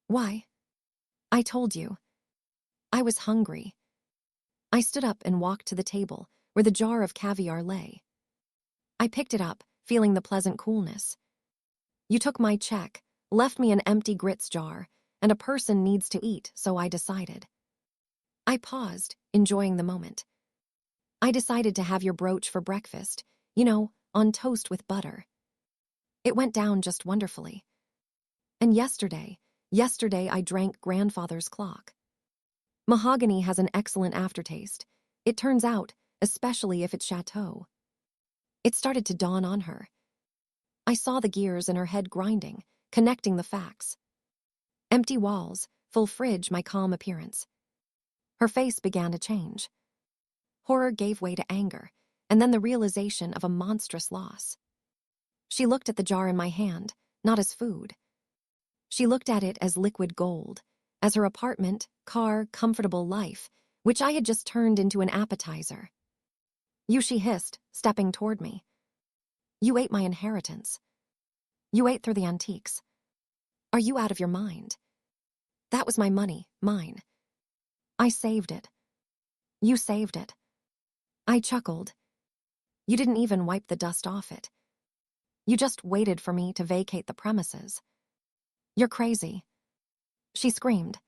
Why? I told you. I was hungry. I stood up and walked to the table where the jar of caviar lay. I picked it up, feeling the pleasant coolness. You took my check, left me an empty grits jar, and a person needs to eat, so I decided. I paused, enjoying the moment. I decided to have your brooch for breakfast, on toast with butter. It went down just wonderfully. And yesterday I drank grandfather's clock. Mahogany has an excellent aftertaste. It turns out, especially if it's chateau. It started to dawn on her. I saw the gears in her head grinding, connecting the facts. Empty walls, full fridge, my calm appearance. Her face began to change. Horror gave way to anger, and then the realization of a monstrous loss. She looked at the jar in my hand, not as food. She looked at it as liquid gold, as her apartment, car, comfortable life, which I had just turned into an appetizer. You, she hissed, stepping toward me. You ate my inheritance. You ate through the antiques. Are you out of your mind? That was my money, mine. I saved it. You saved it. I chuckled. You didn't even wipe the dust off it. You just waited for me to vacate the premises. You're crazy. She screamed.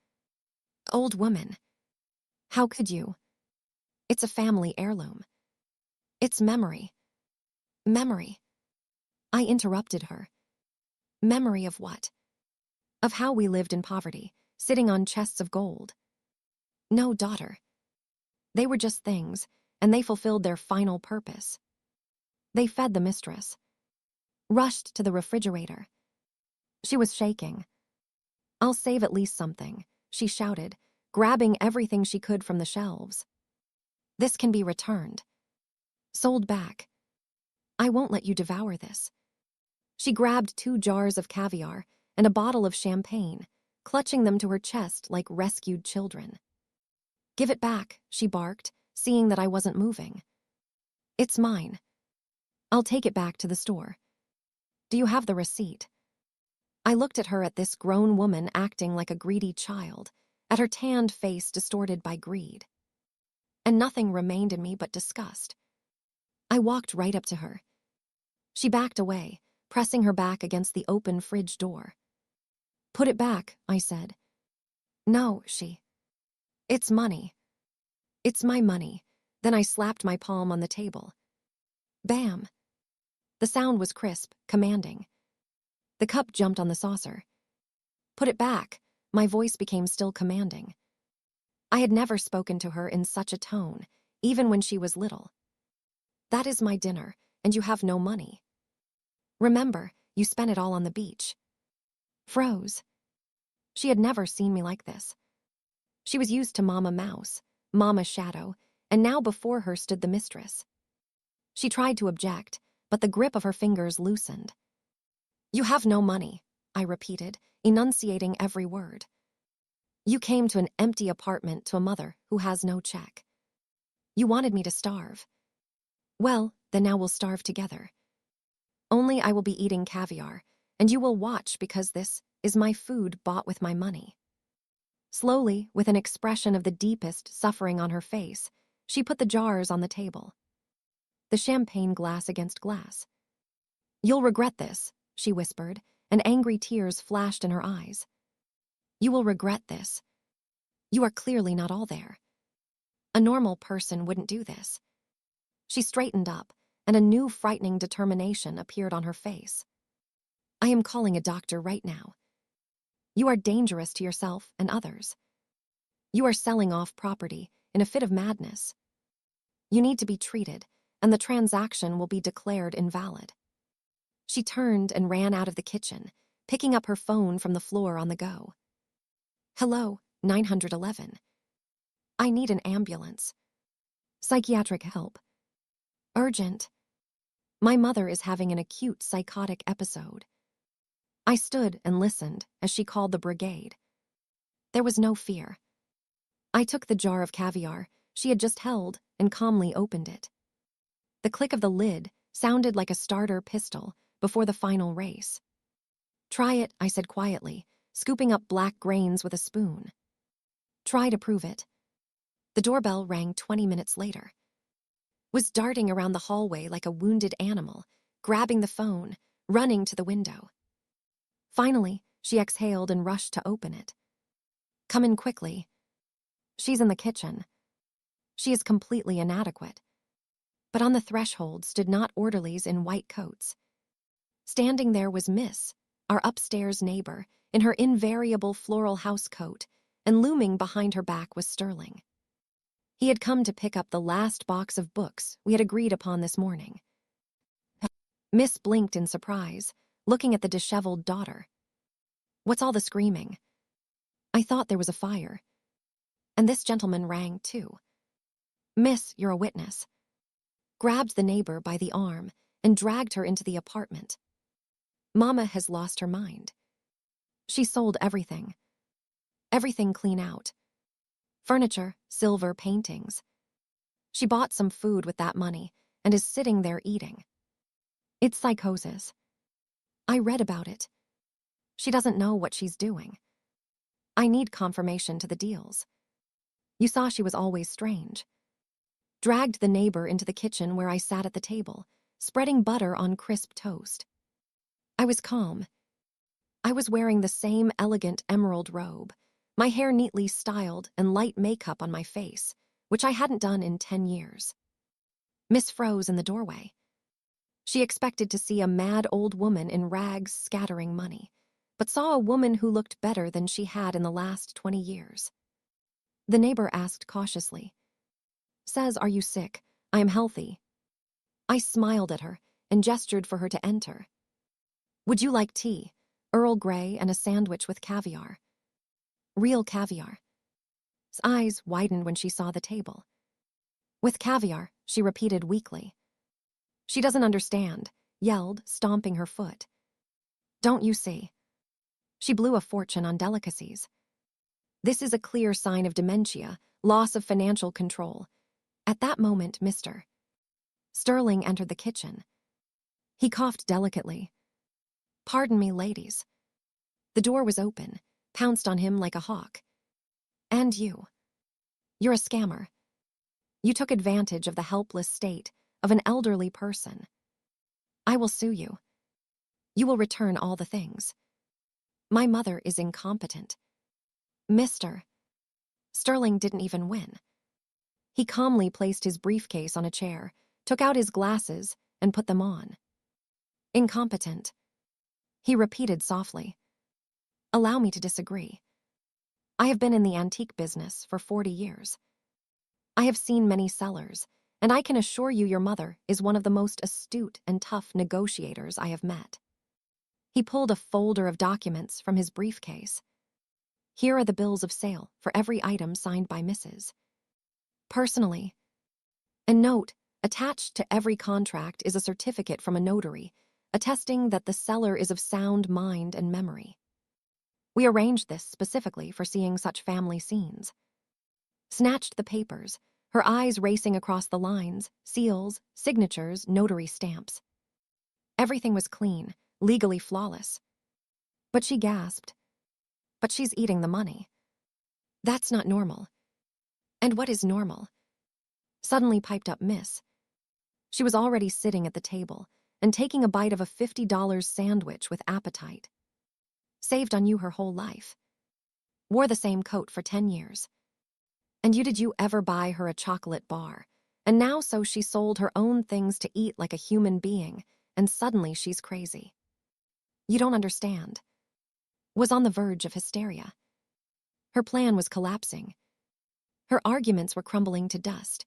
Old woman. How could you? It's a family heirloom. It's memory. Memory. I interrupted her. Memory of what? Of how we lived in poverty, sitting on chests of gold. No, daughter. They were just things, and they fulfilled their final purpose. They fed the mistress. Rushed to the refrigerator. She was shaking. I'll save at least something, she shouted, grabbing everything she could from the shelves. This can be returned. Sold back. I won't let you devour this. She grabbed 2 jars of caviar and a bottle of champagne, clutching them to her chest like rescued children. Give it back, she barked, seeing that I wasn't moving. It's mine. I'll take it back to the store. Do you have the receipt? I looked at her, at this grown woman acting like a greedy child, at her tanned face distorted by greed. And nothing remained in me but disgust. I walked right up to her. She backed away, pressing her back against the open fridge door. Put it back, I said. No, she. It's money. It's my money. Then I slapped my palm on the table. Bam. The sound was crisp, commanding. The cup jumped on the saucer. Put it back. My voice became still commanding. I had never spoken to her in such a tone, even when she was little. That is my dinner, and you have no money. Remember, you spent it all on the beach. Froze. She had never seen me like this. She was used to Mama Mouse, Mama Shadow, and now before her stood the mistress. She tried to object, but the grip of her fingers loosened. You have no money, I repeated, enunciating every word. You came to an empty apartment to a mother who has no check. You wanted me to starve. Well, then now we'll starve together. Only I will be eating caviar, and you will watch, because this is my food bought with my money. Slowly, with an expression of the deepest suffering on her face, she put the jars on the table. The champagne glass against glass. You'll regret this, she whispered, and angry tears flashed in her eyes. You will regret this. You are clearly not all there. A normal person wouldn't do this. She straightened up, and a new frightening determination appeared on her face. I am calling a doctor right now. You are dangerous to yourself and others. You are selling off property in a fit of madness. You need to be treated, and the transaction will be declared invalid. She turned and ran out of the kitchen, picking up her phone from the floor on the go. Hello, 911. I need an ambulance. Psychiatric help. Urgent. My mother is having an acute psychotic episode. I stood and listened as she called the brigade. There was no fear. I took the jar of caviar she had just held and calmly opened it. The click of the lid sounded like a starter pistol before the final race. Try it, I said quietly, scooping up black grains with a spoon. Try to prove it. The doorbell rang 20 minutes later. Was darting around the hallway like a wounded animal, grabbing the phone, running to the window. Finally, she exhaled and rushed to open it. Come in quickly. She's in the kitchen. She is completely inadequate. But on the threshold stood not orderlies in white coats. Standing there was Miss, our upstairs neighbor, in her invariable floral house coat, and looming behind her back was Sterling. He had come to pick up the last box of books we had agreed upon this morning. Miss blinked in surprise, looking at the disheveled daughter. What's all the screaming? I thought there was a fire. And this gentleman rang, too. Miss, you're a witness. Grabbed the neighbor by the arm and dragged her into the apartment. Mama has lost her mind. She sold everything. Everything clean out. Furniture, silver, paintings. She bought some food with that money and is sitting there eating. It's psychosis. I read about it. She doesn't know what she's doing. I need confirmation to the deals. You saw she was always strange. Dragged the neighbor into the kitchen where I sat at the table, spreading butter on crisp toast. I was calm. I was wearing the same elegant emerald robe, my hair neatly styled and light makeup on my face, which I hadn't done in 10 years. Miss froze in the doorway. She expected to see a mad old woman in rags scattering money, but saw a woman who looked better than she had in the last 20 years. The neighbor asked cautiously, "Says, are you sick? I am healthy." I smiled at her and gestured for her to enter. "Would you like tea? Earl Grey and a sandwich with caviar." Real caviar. His eyes widened when she saw the table. "With caviar," she repeated weakly. "She doesn't understand," yelled, stomping her foot. "Don't you see? She blew a fortune on delicacies. This is a clear sign of dementia, loss of financial control." At that moment, Mr. Sterling entered the kitchen. He coughed delicately. "Pardon me, ladies." The door was open, pounced on him like a hawk. "And you. You're a scammer. You took advantage of the helpless state of an elderly person. I will sue you. You will return all the things. My mother is incompetent." Mr. Sterling didn't even win. He calmly placed his briefcase on a chair, took out his glasses, and put them on. "Incompetent," he repeated softly. "Allow me to disagree. I have been in the antique business for 40 years. I have seen many sellers, and I can assure you your mother is one of the most astute and tough negotiators I have met." He pulled a folder of documents from his briefcase. "Here are the bills of sale for every item signed by Mrs. Personally. And note, attached to every contract is a certificate from a notary, attesting that the seller is of sound mind and memory. We arranged this specifically for seeing such family scenes." Snatched the papers, her eyes racing across the lines, seals, signatures, notary stamps. Everything was clean, legally flawless. But she gasped. "But she's eating the money. That's not normal." "And what is normal?" suddenly piped up Miss. She was already sitting at the table and taking a bite of a $50 sandwich with appetite. "Saved on you her whole life. Wore the same coat for 10 years. And did you ever buy her a chocolate bar? And now so she sold her own things to eat like a human being, and suddenly she's crazy. You don't understand." Was on the verge of hysteria. Her plan was collapsing. Her arguments were crumbling to dust.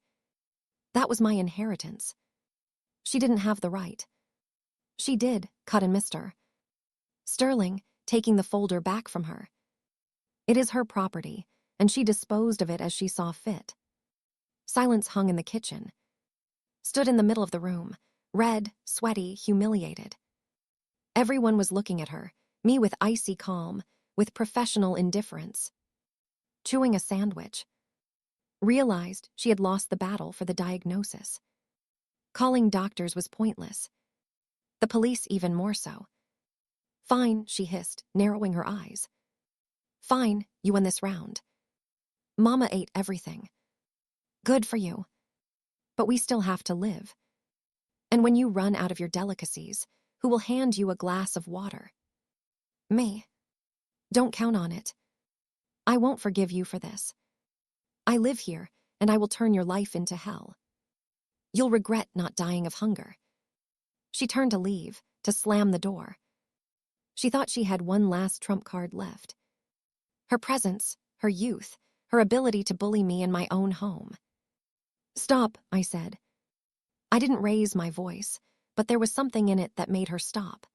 That was my inheritance. She didn't have the right. She did, cut in Mr. Sterling, taking the folder back from her. "It is her property, and she disposed of it as she saw fit." Silence hung in the kitchen. Stood in the middle of the room, red, sweaty, humiliated. Everyone was looking at her, me with icy calm, with professional indifference. Chewing a sandwich. Realized she had lost the battle for the diagnosis. Calling doctors was pointless. The police even more so. "Fine," she hissed, narrowing her eyes. "Fine, you won this round. Mama ate everything. Good for you. But we still have to live. And when you run out of your delicacies, who will hand you a glass of water?" "Me. Don't count on it. I won't forgive you for this. I live here, and I will turn your life into hell. You'll regret not dying of hunger." She turned to leave, to slam the door. She thought she had one last trump card left. Her presence, her youth, her ability to bully me in my own home. "Stop," I said. I didn't raise my voice, but there was something in it that made her stop.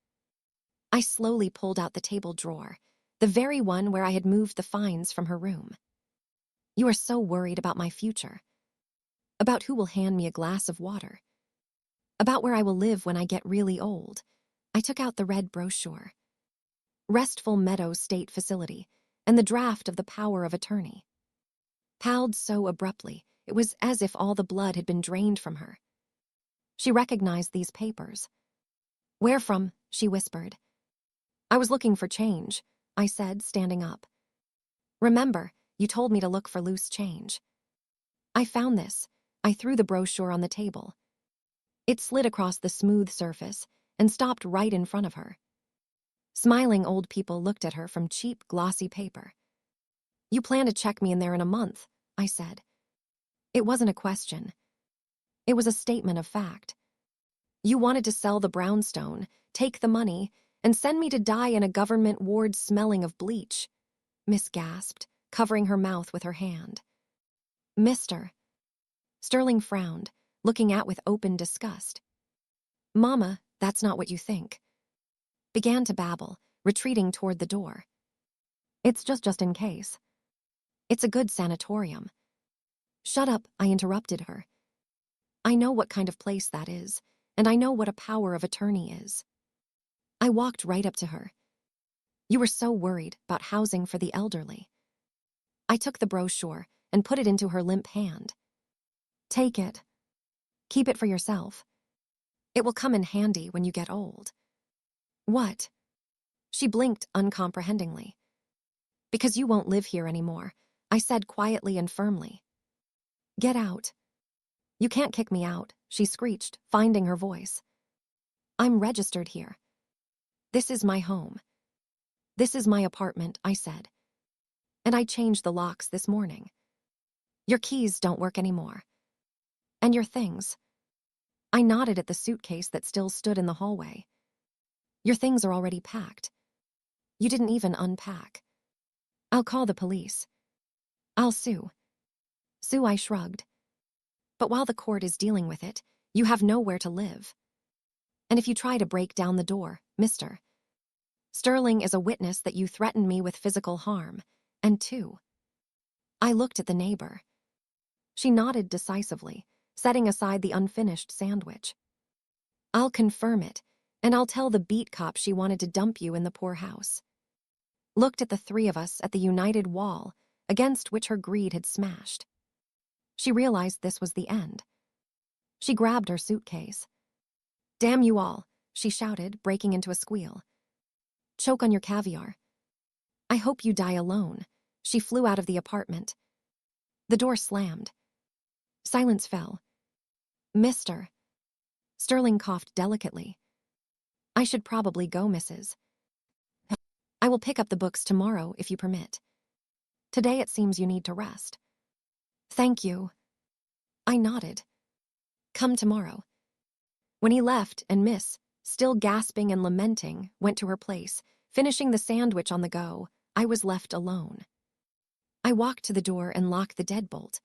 I slowly pulled out the table drawer, the very one where I had moved the finds from her room. "You are so worried about my future. About who will hand me a glass of water. About where I will live when I get really old." I took out the red brochure. Restful Meadows State Facility, and the draft of the power of attorney. palled so abruptly, it was as if all the blood had been drained from her. She recognized these papers. "Where from?" she whispered. "I was looking for change," I said, standing up. "Remember, you told me to look for loose change." "I found this." I threw the brochure on the table. It slid across the smooth surface and stopped right in front of her. Smiling old people looked at her from cheap, glossy paper. "You plan to check me in there in a month," I said. It wasn't a question. It was a statement of fact. "You wanted to sell the brownstone, take the money, and send me to die in a government ward smelling of bleach," Miss gasped, covering her mouth with her hand. "Mister." Sterling frowned, looking at with open disgust. "Mama, that's not what you think." Began to babble, retreating toward the door. "It's just in case. It's a good sanatorium." "Shut up," I interrupted her. "I know what kind of place that is, and I know what a power of attorney is." I walked right up to her. "You were so worried about housing for the elderly." I took the brochure and put it into her limp hand. "Take it. Keep it for yourself. It will come in handy when you get old." "What?" She blinked uncomprehendingly. "Because you won't live here anymore," I said quietly and firmly. "Get out." "You can't kick me out," she screeched, finding her voice. "I'm registered here. This is my home. This is my apartment," I said. "And I changed the locks this morning. Your keys don't work anymore. And your things." I nodded at the suitcase that still stood in the hallway. "Your things are already packed. You didn't even unpack." "I'll call the police." "I'll sue." "Sue," I shrugged. "But while the court is dealing with it, you have nowhere to live. And if you try to break down the door, Mr. Sterling is a witness that you threatened me with physical harm, and two." I looked at the neighbor. She nodded decisively, setting aside the unfinished sandwich. "I'll confirm it, and I'll tell the beat cop she wanted to dump you in the poor house." Looked at the three of us at the united wall against which her greed had smashed. She realized this was the end. She grabbed her suitcase. "Damn you all," she shouted, breaking into a squeal. "Choke on your caviar. I hope you die alone." She flew out of the apartment. The door slammed. Silence fell. "Mr." Sterling coughed delicately. "I should probably go, Mrs. I will pick up the books tomorrow if you permit. Today it seems you need to rest." "Thank you." I nodded. "Come tomorrow." When he left and Miss, still gasping and lamenting, went to her place, finishing the sandwich on the go, I was left alone. I walked to the door and locked the deadbolt.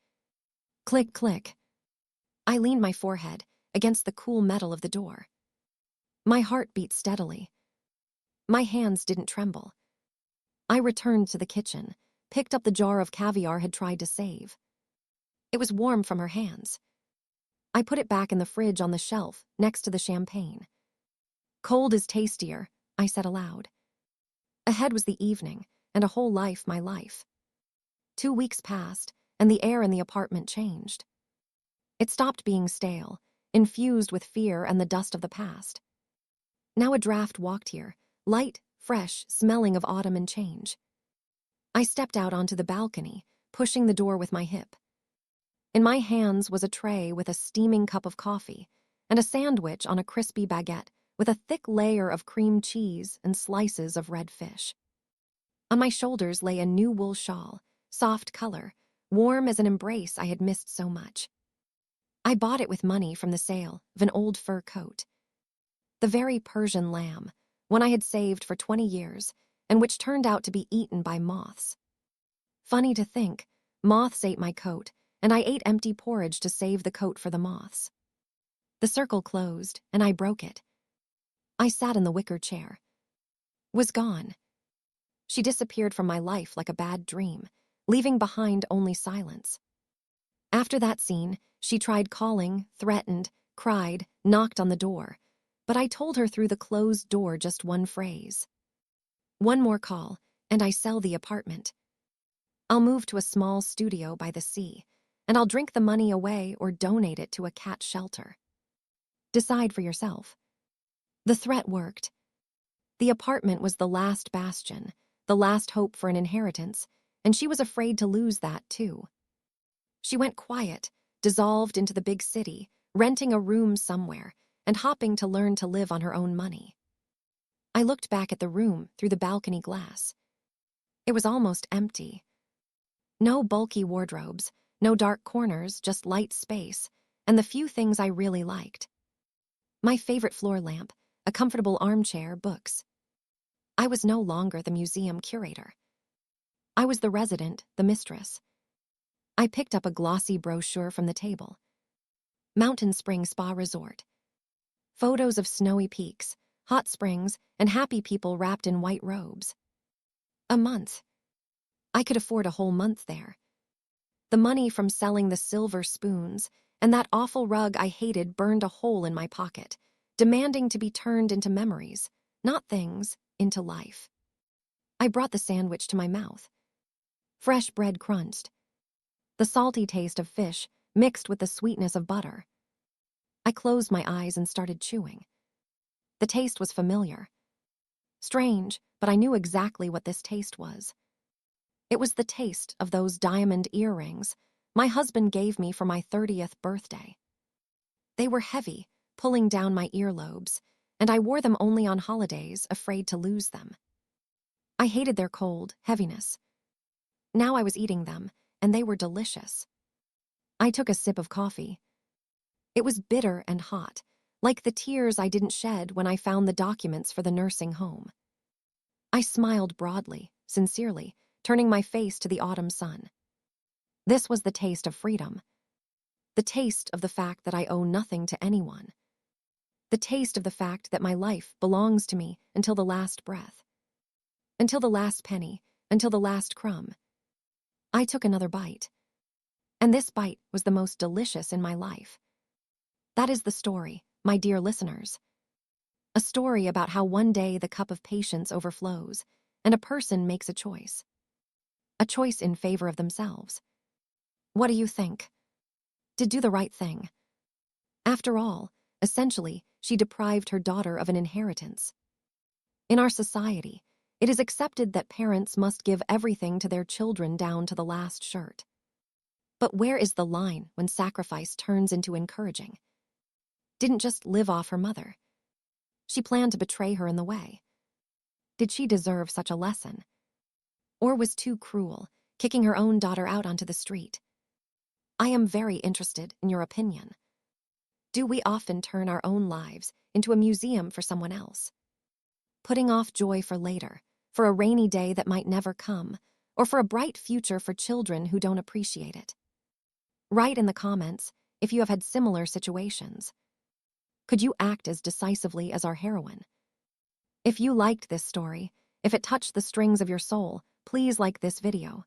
Click, click. I leaned my forehead against the cool metal of the door. My heart beat steadily. My hands didn't tremble. I returned to the kitchen, picked up the jar of caviar had tried to save. It was warm from her hands. I put it back in the fridge on the shelf next to the champagne. "Cold is tastier," I said aloud. Ahead was the evening, and a whole life my life. 2 weeks passed, and the air in the apartment changed. It stopped being stale, infused with fear and the dust of the past. Now a draft walked here, light, fresh, smelling of autumn and change. I stepped out onto the balcony, pushing the door with my hip. In my hands was a tray with a steaming cup of coffee and a sandwich on a crispy baguette with a thick layer of cream cheese and slices of red fish. On my shoulders lay a new wool shawl, soft color, warm as an embrace I had missed so much. I bought it with money from the sale of an old fur coat. The very Persian lamb, one I had saved for 20 years, and which turned out to be eaten by moths. Funny to think, moths ate my coat, and I ate empty porridge to save the coat for the moths. The circle closed, and I broke it. I sat in the wicker chair. Was gone. She disappeared from my life like a bad dream, leaving behind only silence. After that scene, she tried calling, threatened, cried, knocked on the door, but I told her through the closed door just one phrase. "One more call, and I sell the apartment." I'll move to a small studio by the sea, and I'll drink the money away or donate it to a cat shelter. Decide for yourself. The threat worked. The apartment was the last bastion, the last hope for an inheritance, and she was afraid to lose that too. She went quiet, dissolved into the big city, renting a room somewhere, and hopping to learn to live on her own money. I looked back at the room through the balcony glass. It was almost empty. No bulky wardrobes, no dark corners, just light space, and the few things I really liked. My favorite floor lamp, a comfortable armchair, books. I was no longer the museum curator. I was the resident, the mistress. I picked up a glossy brochure from the table. Mountain Spring Spa Resort. Photos of snowy peaks, hot springs, and happy people wrapped in white robes. A month. I could afford a whole month there. The money from selling the silver spoons and that awful rug I hated burned a hole in my pocket, demanding to be turned into memories, not things, into life. I brought the sandwich to my mouth. Fresh bread crunched. The salty taste of fish mixed with the sweetness of butter. I closed my eyes and started chewing. The taste was familiar. Strange, but I knew exactly what this taste was. It was the taste of those diamond earrings my husband gave me for my 30th birthday. They were heavy, pulling down my earlobes, and I wore them only on holidays, afraid to lose them. I hated their cold heaviness. Now I was eating them, and they were delicious. I took a sip of coffee. It was bitter and hot, like the tears I didn't shed when I found the documents for the nursing home. I smiled broadly, sincerely, turning my face to the autumn sun. This was the taste of freedom. The taste of the fact that I owe nothing to anyone. The taste of the fact that my life belongs to me until the last breath. Until the last penny, until the last crumb. I took another bite. And this bite was the most delicious in my life. That is the story, my dear listeners. A story about how one day the cup of patience overflows, and a person makes a choice. A choice in favor of themselves. What do you think? To do the right thing. After all, essentially, she deprived her daughter of an inheritance. In our society, it is accepted that parents must give everything to their children down to the last shirt. But where is the line when sacrifice turns into encouraging? Didn't just live off her mother. She planned to betray her in the way. Did she deserve such a lesson? Or was too cruel, kicking her own daughter out onto the street? I am very interested in your opinion. Do we often turn our own lives into a museum for someone else? Putting off joy for later, for a rainy day that might never come, or for a bright future for children who don't appreciate it? Write in the comments if you have had similar situations. Could you act as decisively as our heroine? If you liked this story, if it touched the strings of your soul, please like this video.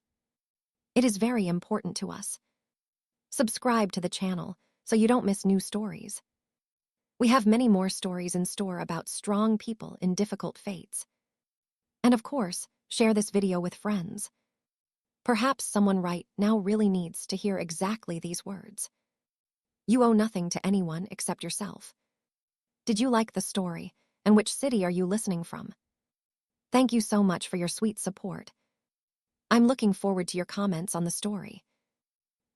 It is very important to us. Subscribe to the channel so you don't miss new stories. We have many more stories in store about strong people in difficult fates. And of course, share this video with friends. Perhaps someone right now really needs to hear exactly these words. You owe nothing to anyone except yourself. Did you like the story, and which city are you listening from? Thank you so much for your sweet support. I'm looking forward to your comments on the story.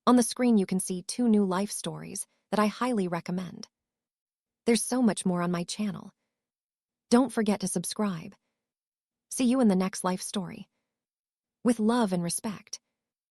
On the screen you can see 2 new life stories that I highly recommend. There's so much more on my channel. Don't forget to subscribe. See you in the next life story. With love and respect.